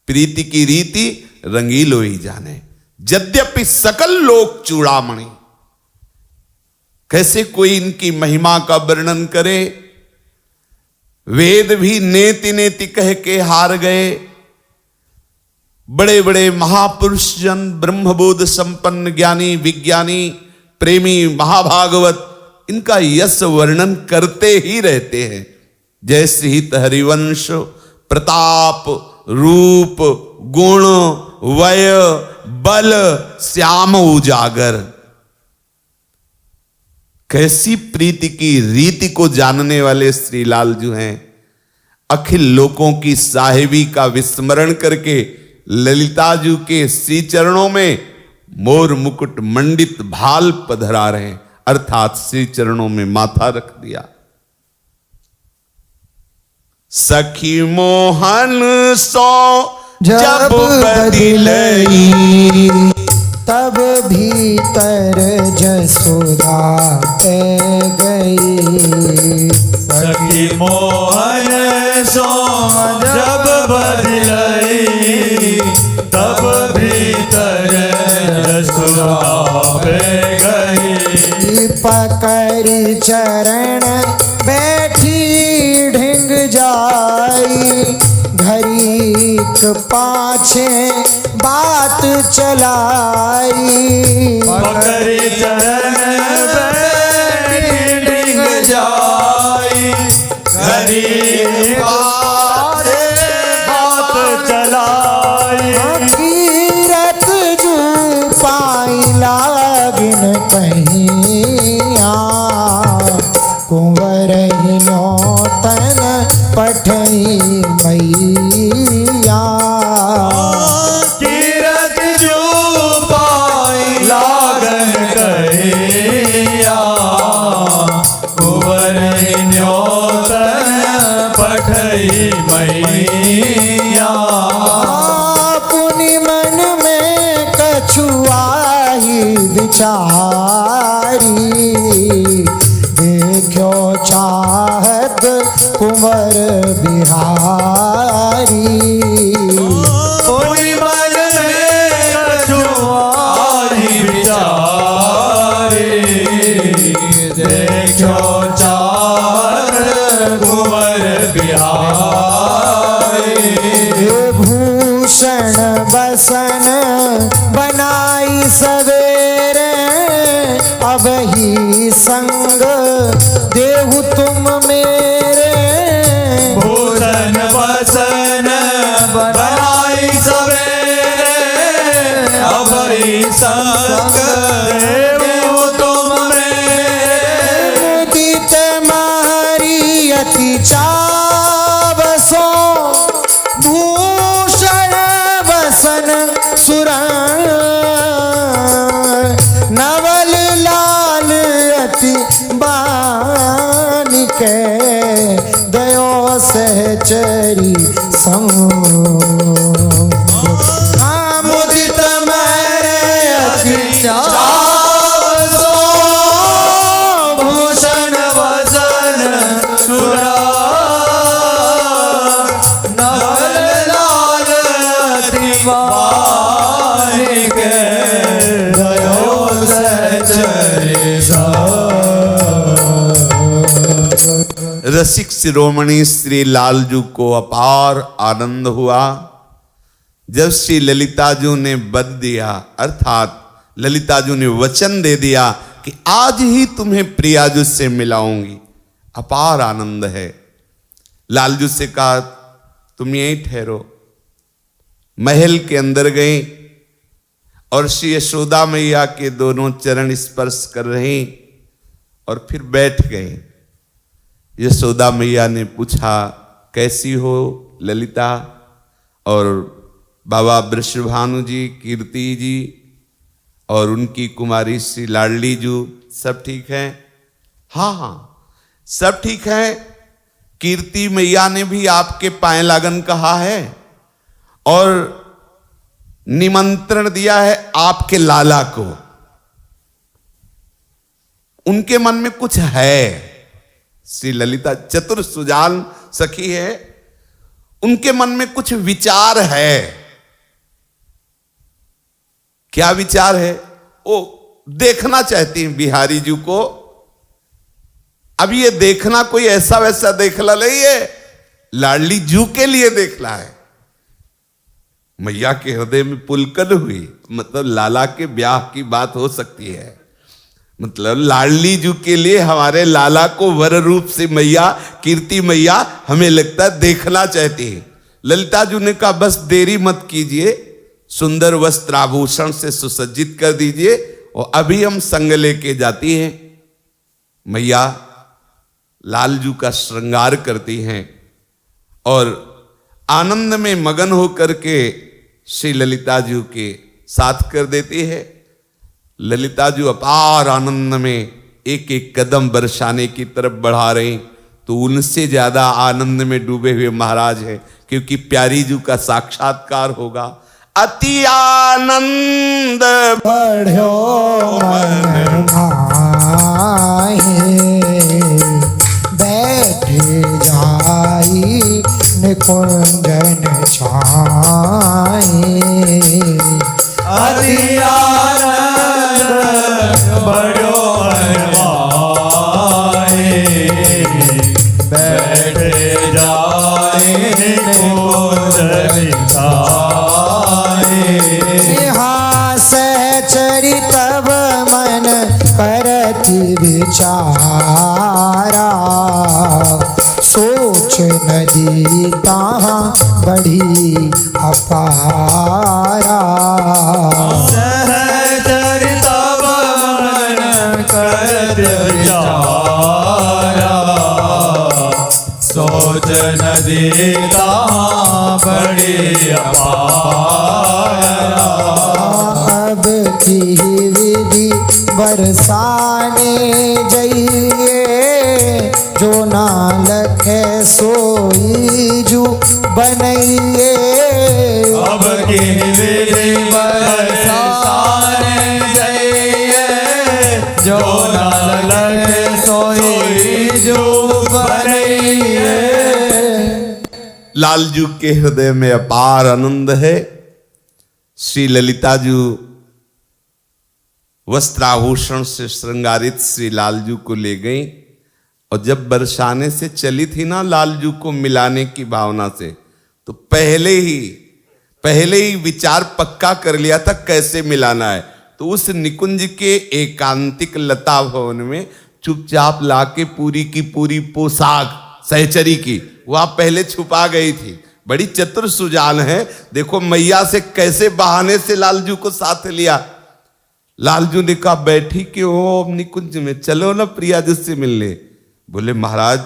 प्रीति की रीति रंगीलो ही जाने, यद्यपि सकल लोक चूड़ामणि। कैसे कोई इनकी महिमा का वर्णन करे, वेद भी नेति नेति कह के हार गए। बड़े बड़े महापुरुष जन, ब्रह्मबोध संपन्न ज्ञानी विज्ञानी प्रेमी महाभागवत इनका यश वर्णन करते ही रहते हैं। जैसे ही हरिवंश, प्रताप, रूप, गुण, वय, बल, श्याम उजागर। कैसी प्रीति की रीति को जानने वाले श्री लालजू हैं। अखिल लोकों की साहिबी का विस्मरण करके ललिताजू के श्री चरणों में मोर मुकुट मंडित भाल पधरा रहे, अर्थात श्री चरणों में माथा रख दिया। सखी मोहन सो जब बदिलई, तब भीतर जसोदा पे गई। सखी मोहन सो जब बदलई, तब भीतर जसोदा पे गई। पकड़ चरण बैठी ढिंग जाई, घरीक पाछे बात चलाई। पकड़ चरण बैठी ढिंग जाई, घरी बात चलाई। कीरत जू पाई लागिन कहिया, कुंवर तन पठई मैया। कीरत जो पाई लागन कहिया, कुंवर न्योतन पठई मैया। पुनि मन में कछुआही विचारी, देखो चाहत कुंवर बिहारी। कोई मन में कछुआरी विचारी, देखो चाहत कुंवर बिहारी। भूष भूषण बसन बनाई सवेरे, अब ही संग देहु तुम मेरे। भूषण बसन बनाई सवेरे, अब ही संग देहु तुम मेरे। मुदित महरी अति चावसो, भूषण बसन सुरा, नवल लाल अति बानिके, दयो सहचरी संग। मुदित महरी अति चावसो, भूषण बसन सुरा, नवल लाल अति बानिके, दयो सहचरी संग। रसिक शिरोमणि श्री लालजू को अपार आनंद हुआ जब श्री ललिताजू ने बद दिया, अर्थात ललिताजू ने वचन दे दिया कि आज ही तुम्हें प्रियाजू से मिलाऊंगी। अपार आनंद है। लालजू से कहा तुम यहीं ठहरो। महल के अंदर गए और श्री यशोदा मैया के दोनों चरण स्पर्श कर रहे और फिर बैठ गए। यशोदा मैया ने पूछा कैसी हो ललिता, और बाबा वृषभानु जी, कीर्ति जी और उनकी कुमारी श्री लाडली जू सब ठीक है? हाँ हाँ सब ठीक है। कीर्ति मैया ने भी आपके पाए लागन कहा है और निमंत्रण दिया है आपके लाला को। उनके मन में कुछ है। श्री ललिता चतुर सुजान सखी है, उनके मन में कुछ विचार है। क्या विचार है? वो देखना चाहती हैं बिहारी जी को। अब ये देखना कोई ऐसा वैसा देखला नहीं है, लाडली जू के लिए देखला है। मैया के हृदय में पुलकन हुई, मतलब लाला के ब्याह की बात हो सकती है। मतलब लाडली जू के लिए हमारे लाला को वर रूप से मैया, कीर्ति मैया हमें लगता है देखना चाहती है। ललिता जू ने कहा बस देरी मत कीजिए, सुंदर वस्त्र आभूषण से सुसज्जित कर दीजिए और अभी हम संग लेके जाती हैं। मैया लालजू का श्रृंगार करती हैं और आनंद में मगन होकर के श्री ललिता जू के साथ कर देती है। ललिता जू अपार आनंद में एक एक कदम बरसाने की तरफ बढ़ा रही, तो उनसे ज्यादा आनंद में डूबे हुए महाराज है, क्योंकि प्यारी जू का साक्षात्कार होगा। अति आनंद बढ़ो मन माहे, बैठ जाई निकुंजन छाए। अति आनंद बड़ो हरवाए, बैठ जाए निकुंजन छाए। सहचरितव मन करति विचारा, सोच नदी कहाँ बढ़ी अपारा। सहचरितव मन करति विचारा, सोच नदी कहाँ बढ़ी अपारा। अब की विधि बरसाने जाइए, जो ना लखे सोई जू बनइए। अब की विधि बरसाने जाइए, जो ना लखे सोई जू बनइए। लालजू के हृदय में अपार आनंद है। श्री ललिता जू वस्त्राभूषण से श्रृंगारित श्री लालजू को ले गई और जब बरसाने से चली थी ना लालजू को मिलाने की भावना से, तो पहले ही विचार पक्का कर लिया था कैसे मिलाना है। तो उस निकुंज के एकांतिक लता भवन में चुपचाप लाके पूरी की पूरी पोशाक सहचरी की वह पहले छुपा गई थी। बड़ी चतुर सुजान है। देखो मैया से कैसे बहाने से लालजू को साथ लिया। लालजू ने कहा बैठी क्यों हो निकुंज में, चलो ना प्रिया जिससे मिलने। बोले महाराज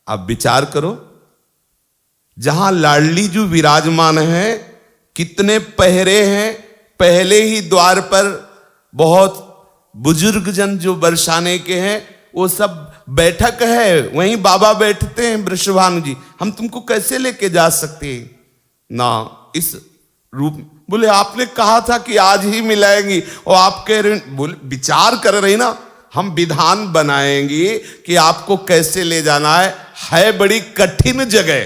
आप विचार करो, जहां लाडली जू विराजमान है कितने पहरे हैं, पहले ही द्वार पर बहुत बुजुर्ग जन जो बरसाने के हैं वो सब बैठक है, वहीं बाबा बैठते हैं वृषभानु जी, हम तुमको कैसे लेके जा सकते ना इस रूप। बोले आपने कहा था कि आज ही मिलाएंगी और आप कह रहे, बोले विचार कर रही ना, हम विधान बनाएंगे कि आपको कैसे ले जाना है बड़ी कठिन जगह।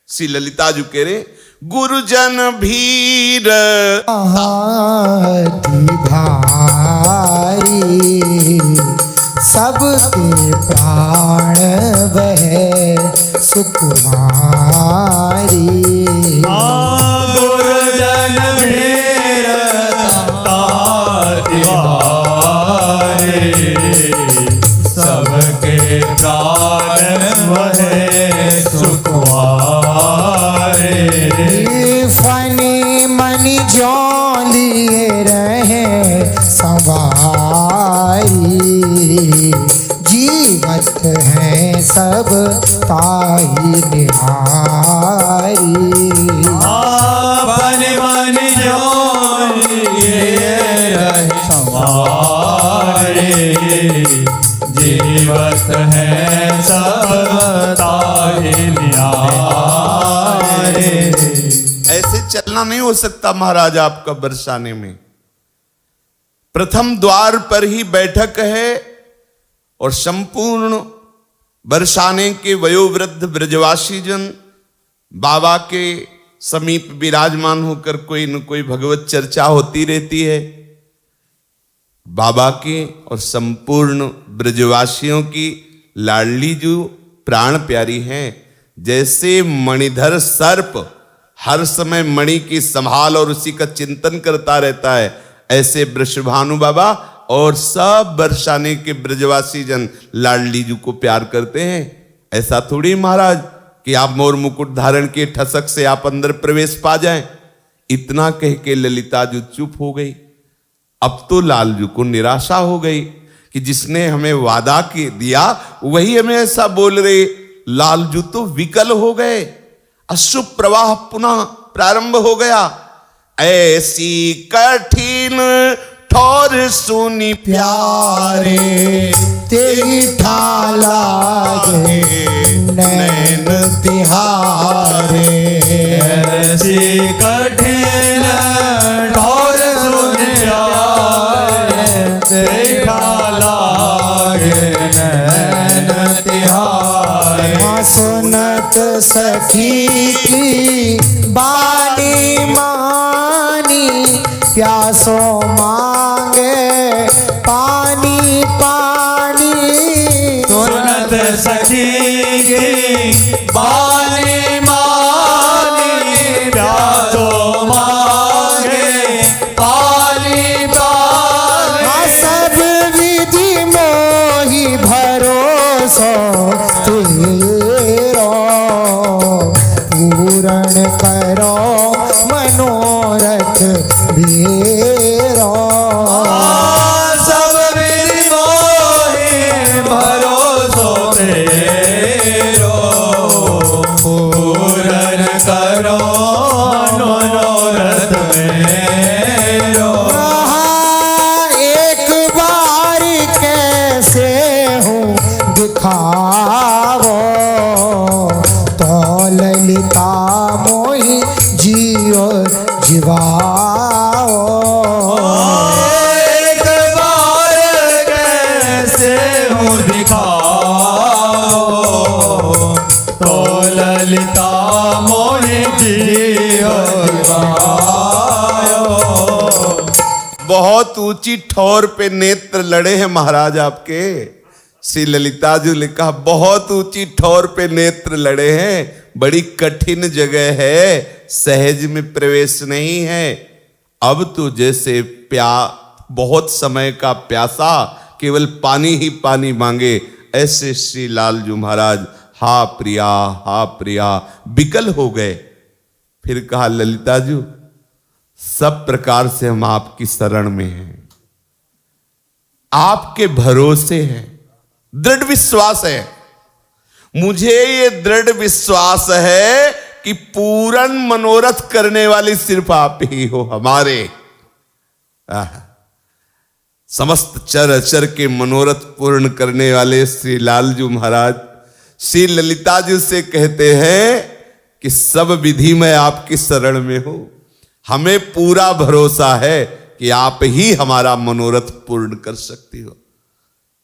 श्री ललिता जी कह रहे गुरुजन भीर भारी सबके प्राण वह सुकुमारी। गुरुजन भीर सबके प्राण वह सुकुमारी। फनी मनी जो लिए रहे सवारी, जीवत हैं सब ताई निहारी। मन मन जो लिए रहे सवारी, जीवत है सब ताई निहारी। ऐसे चलना नहीं हो सकता महाराज आपका बरसाने में। प्रथम द्वार पर ही बैठक है और संपूर्ण बरसाने के वयोवृद्ध ब्रजवासी जन बाबा के समीप विराजमान होकर कोई न कोई भगवत चर्चा होती रहती है। बाबा के और संपूर्ण ब्रजवासियों की लाडली जो प्राण प्यारी हैं। जैसे मणिधर सर्प हर समय मणि की संभाल और उसी का चिंतन करता रहता है, ऐसे वृषभानु बाबा और सब बरसाने के ब्रजवासी जन लाडली जी को प्यार करते हैं। ऐसा थोड़ी महाराज कि आप मोर मुकुट धारण के ठसक से आप अंदर प्रवेश पा जाएं। इतना कह के ललिता जी चुप हो गई। अब तो लालजू को निराशा हो गई कि जिसने हमें वादा के दिया वही हमें ऐसा बोल रहे। लालजू तो विकल हो गए, अश्रु प्रवाह पुनः प्रारंभ हो गया। ऐसी कठिन ठोर सुनी प्यारे तेरी ठाला नैन तिहारे। ऐसी कठिन ठोर सुनी देखा लागे नैन तिहारे। सुनत सखी की बानी मानी, प्यासो मांगे पानी पानी। सुनत सखी की बानी मानी, प्यासो मांगे पानी पानी। सब विधि मोहि भरोसो तेरो, पूरण करो मनोरथ मेरो। सब विधि मोहि भरोसो तेरो, पूरन करो मनोरथ मेरो। एक बार कैसे हूँ दिखावो, तो ललिता मोहि जियो जीवाओ। एक बार कैसे हूँ दिखाओ, तो ललिता मोहि जियो जीवाओ। बहुत ऊंची ठोर पे नेत्र लड़े हैं महाराज आपके। श्री ललिता जी ने कहा बहुत ऊंची ठोर पे नेत्र लड़े हैं, बड़ी कठिन जगह है, सहज में प्रवेश नहीं है। अब तो जैसे बहुत समय का प्यासा केवल पानी ही पानी मांगे, ऐसे श्री लालजू महाराज हा प्रिया विकल हो गए। फिर कहा ललिता जी सब प्रकार से हम आपकी शरण में हैं, आपके भरोसे हैं, दृढ़ विश्वास है। मुझे ये दृढ़ विश्वास है कि पूर्ण मनोरथ करने वाली सिर्फ आप ही हो हमारे। समस्त चर अचर के मनोरथ पूर्ण करने वाले श्री लालजू महाराज श्री ललिता जी से कहते हैं कि सब विधि में आपकी शरण में हो, हमें पूरा भरोसा है कि आप ही हमारा मनोरथ पूर्ण कर सकती हो।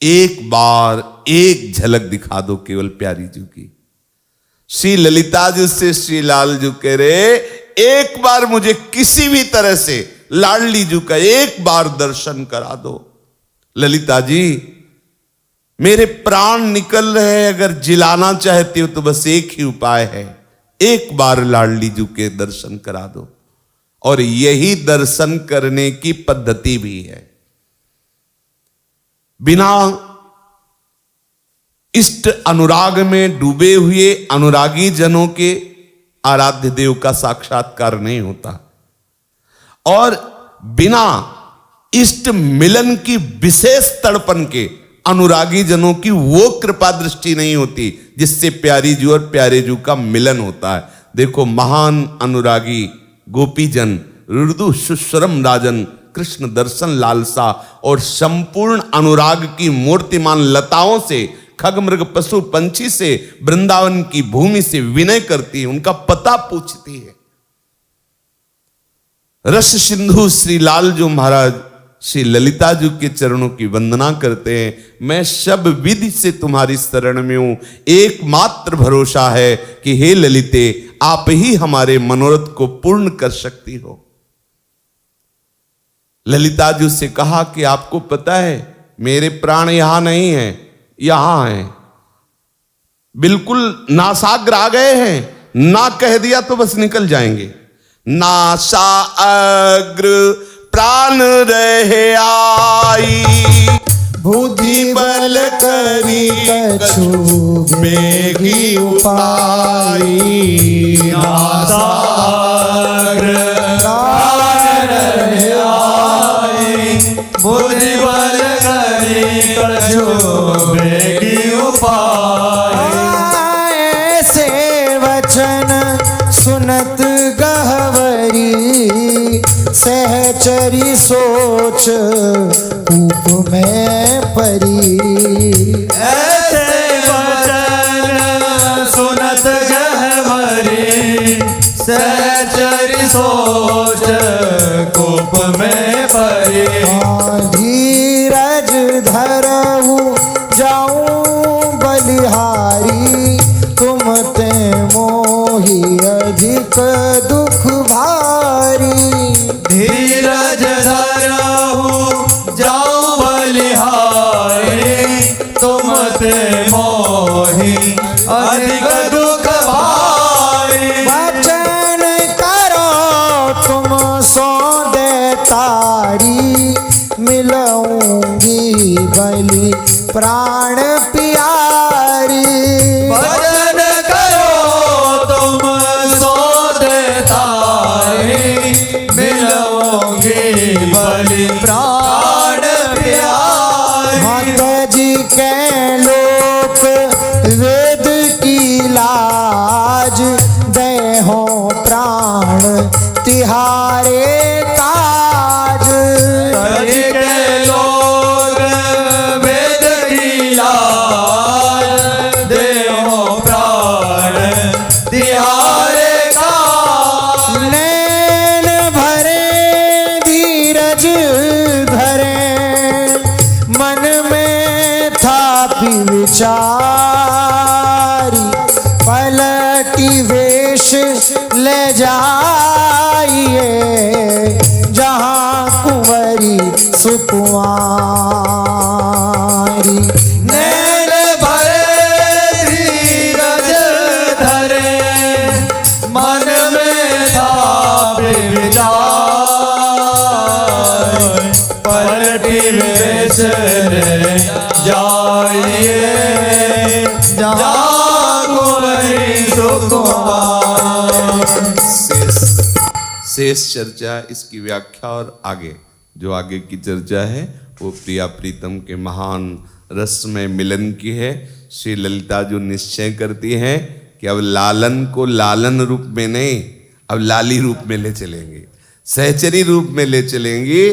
एक बार एक झलक दिखा दो केवल प्यारी जी की। श्री ललिता जी से श्री लाल जी कह रहे एक बार मुझे किसी भी तरह से लाडली जी का एक बार दर्शन करा दो। ललिता जी मेरे प्राण निकल रहे हैं, अगर जिलाना चाहती हो तो बस एक ही उपाय है, एक बार लाडली जी के दर्शन करा दो। और यही दर्शन करने की पद्धति भी है। बिना इष्ट अनुराग में डूबे हुए अनुरागी जनों के आराध्य देव का साक्षात्कार नहीं होता, और बिना इष्ट मिलन की विशेष तड़पन के अनुरागी जनों की वो कृपा दृष्टि नहीं होती जिससे प्यारी जू और प्यारे जू का मिलन होता है। देखो महान अनुरागी गोपीजन रुदु सुश्रम राजन कृष्ण दर्शन लालसा और संपूर्ण अनुराग की मूर्तिमान लताओं से खग मृग पशु पंछी से वृंदावन की भूमि से विनय करती है, उनका पता पूछती है। रस सिंधु श्री लालजू महाराज श्री ललिता जी के चरणों की वंदना करते हैं। मैं सब विधि से तुम्हारी शरण में हूं, एकमात्र भरोसा है कि हे ललिते आप ही हमारे मनोरथ को पूर्ण कर सकती हो। ललिता जी से कहा कि आपको पता है मेरे प्राण यहां नहीं हैं, यहां हैं, बिल्कुल नासाग्र आ गए हैं, ना कह दिया तो बस निकल जाएंगे। नासा अग्र प्राण रहे आई, बुद्धि बल करी कछु बेगी उपाई। नासाग्र प्राण रहे आई, बुद्धि बल करी कछु बेगी उपाय। ऐसे वचन सुनत गहवरी, सहचरी सोच कूप में परी। ऐसे वचन सुनत गहवरी, सहचरी सोच कूप में परी। धीरज धरहु जाऊं बलिहारी, तुम ते मोहि अधिक दुख भारी। धीरज धरहु जाऊं बलिहारी, तुम ते मोहि अधिक दुख भारी। वचन करो तुम सो दे तारी, मिलूंगी बलि प्राण प्यारी। भजन करो तुम सो दे तारी, मिलोगे बलि प्राण प्यारी। माता जी के लोक वेद की लाज, दे हो प्राण तिहारे काज। हरि के लोग वेद की लाज, देहो प्राण तिहारे काज। नैन भरे धीरज धरे, मन में था विचारी। पलटी वेश ले जाइए, जहां कुंवरी सुकुमारी। शेष चर्चा, इसकी व्याख्या और आगे जो आगे की चर्चा है वो प्रिया प्रीतम के महान रसमय मिलन की है। श्री ललिता जो निश्चय करती हैं कि अब लालन को लालन रूप में नहीं, अब लाली रूप में ले चलेंगे, सहचरी रूप में ले चलेंगी,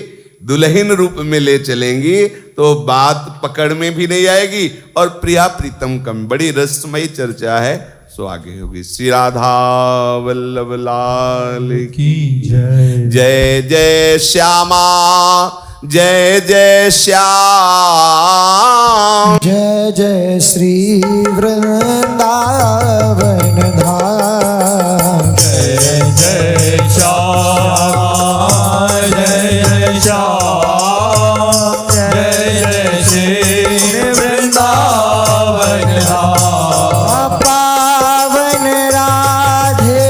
दुल्हन रूप में ले चलेंगी, तो बात पकड़ में भी नहीं आएगी और प्रिया प्रीतम कम। बड़ी रसमयी चर्चा है, सो आगे होगी। श्री राधा वल्लभ लाल की जय। जय जय श्यामा, जय जय श्याम, जय जय श्री वृंदावन धाम। जय जय श्याम, जय जय श्याम, जय जय श्री वृंदावन धाम। पावन राधे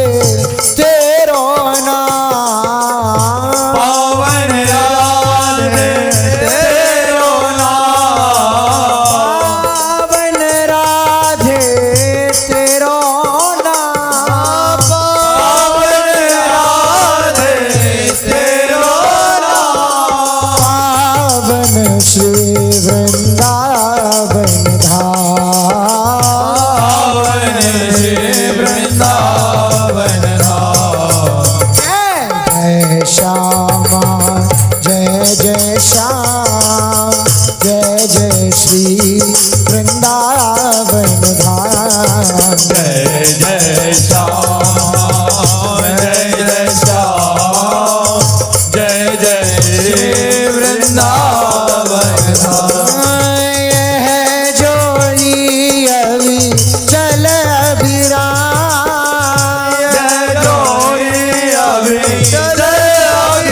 तेरो नाम, पावन राधे तेरो नाम। पावन राधे तेरो नाम, पावन राधे तेरो नाम। पावन श्री वृंदावन धाम। पावन श्री वृंदावन धाम। जय श्यामा, जय जय श्याम, जय जय श्री वृंदावन धाम। जय जय श्याम, जय जय श्याम, जय जय श्री वृंदावन धाम। यह जोड़ी अभी चल अभिराम, जय जोड़ी अभी चल अभिराम।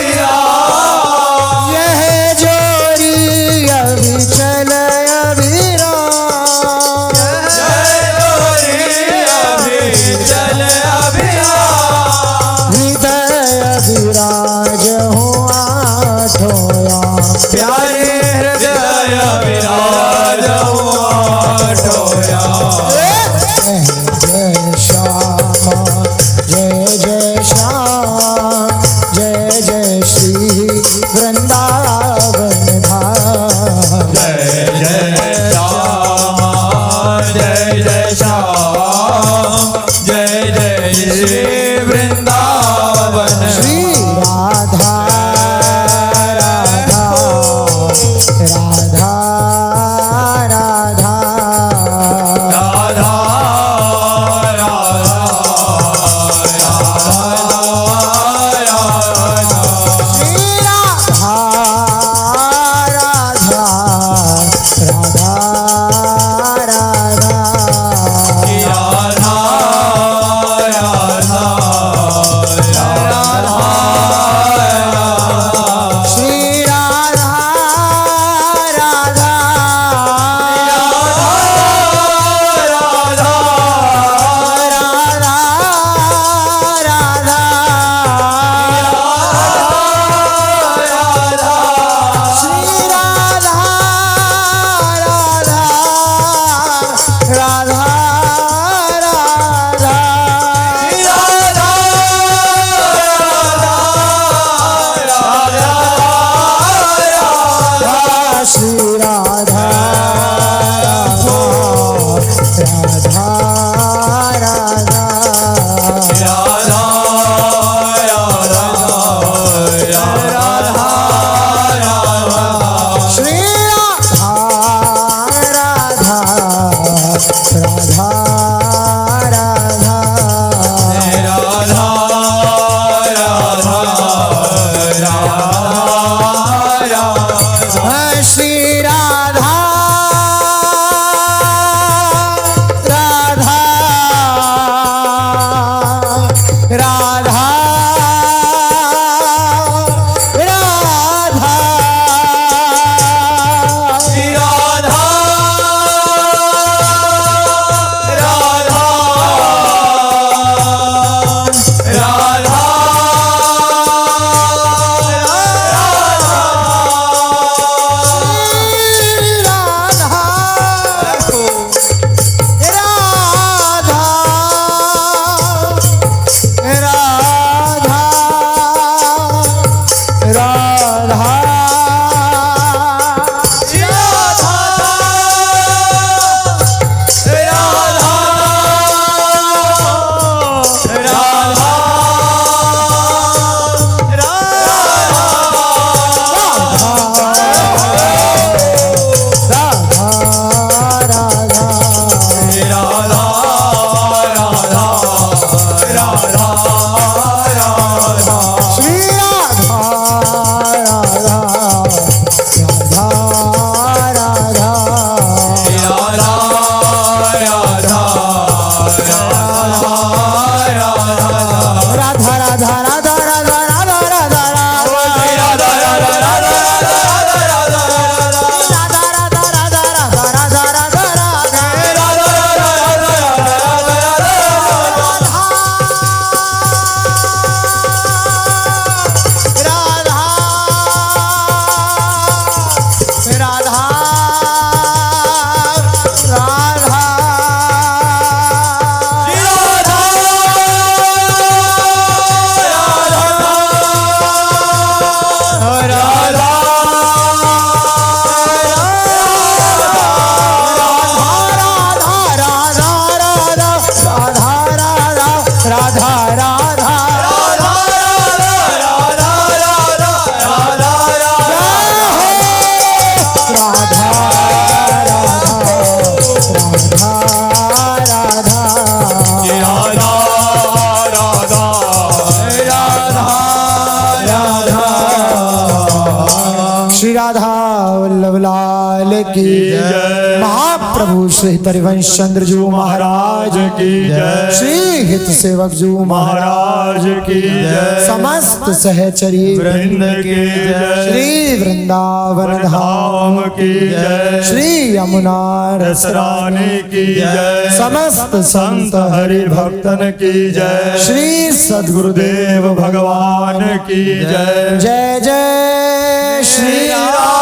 की जय। महाप्रभु श्री हरिवंश चंद्र जी महाराज की जय। श्री हित सेवक जी महाराज की जय। समस्त सहचरी वृंद की जय। श्री वृंदावन धाम धाम की जय। श्री यमुना रसरानी की जय। समस्त संत हरि भक्तन की जय। श्री सद्गुरुदेव भगवान की जय। जय जय श्री राम।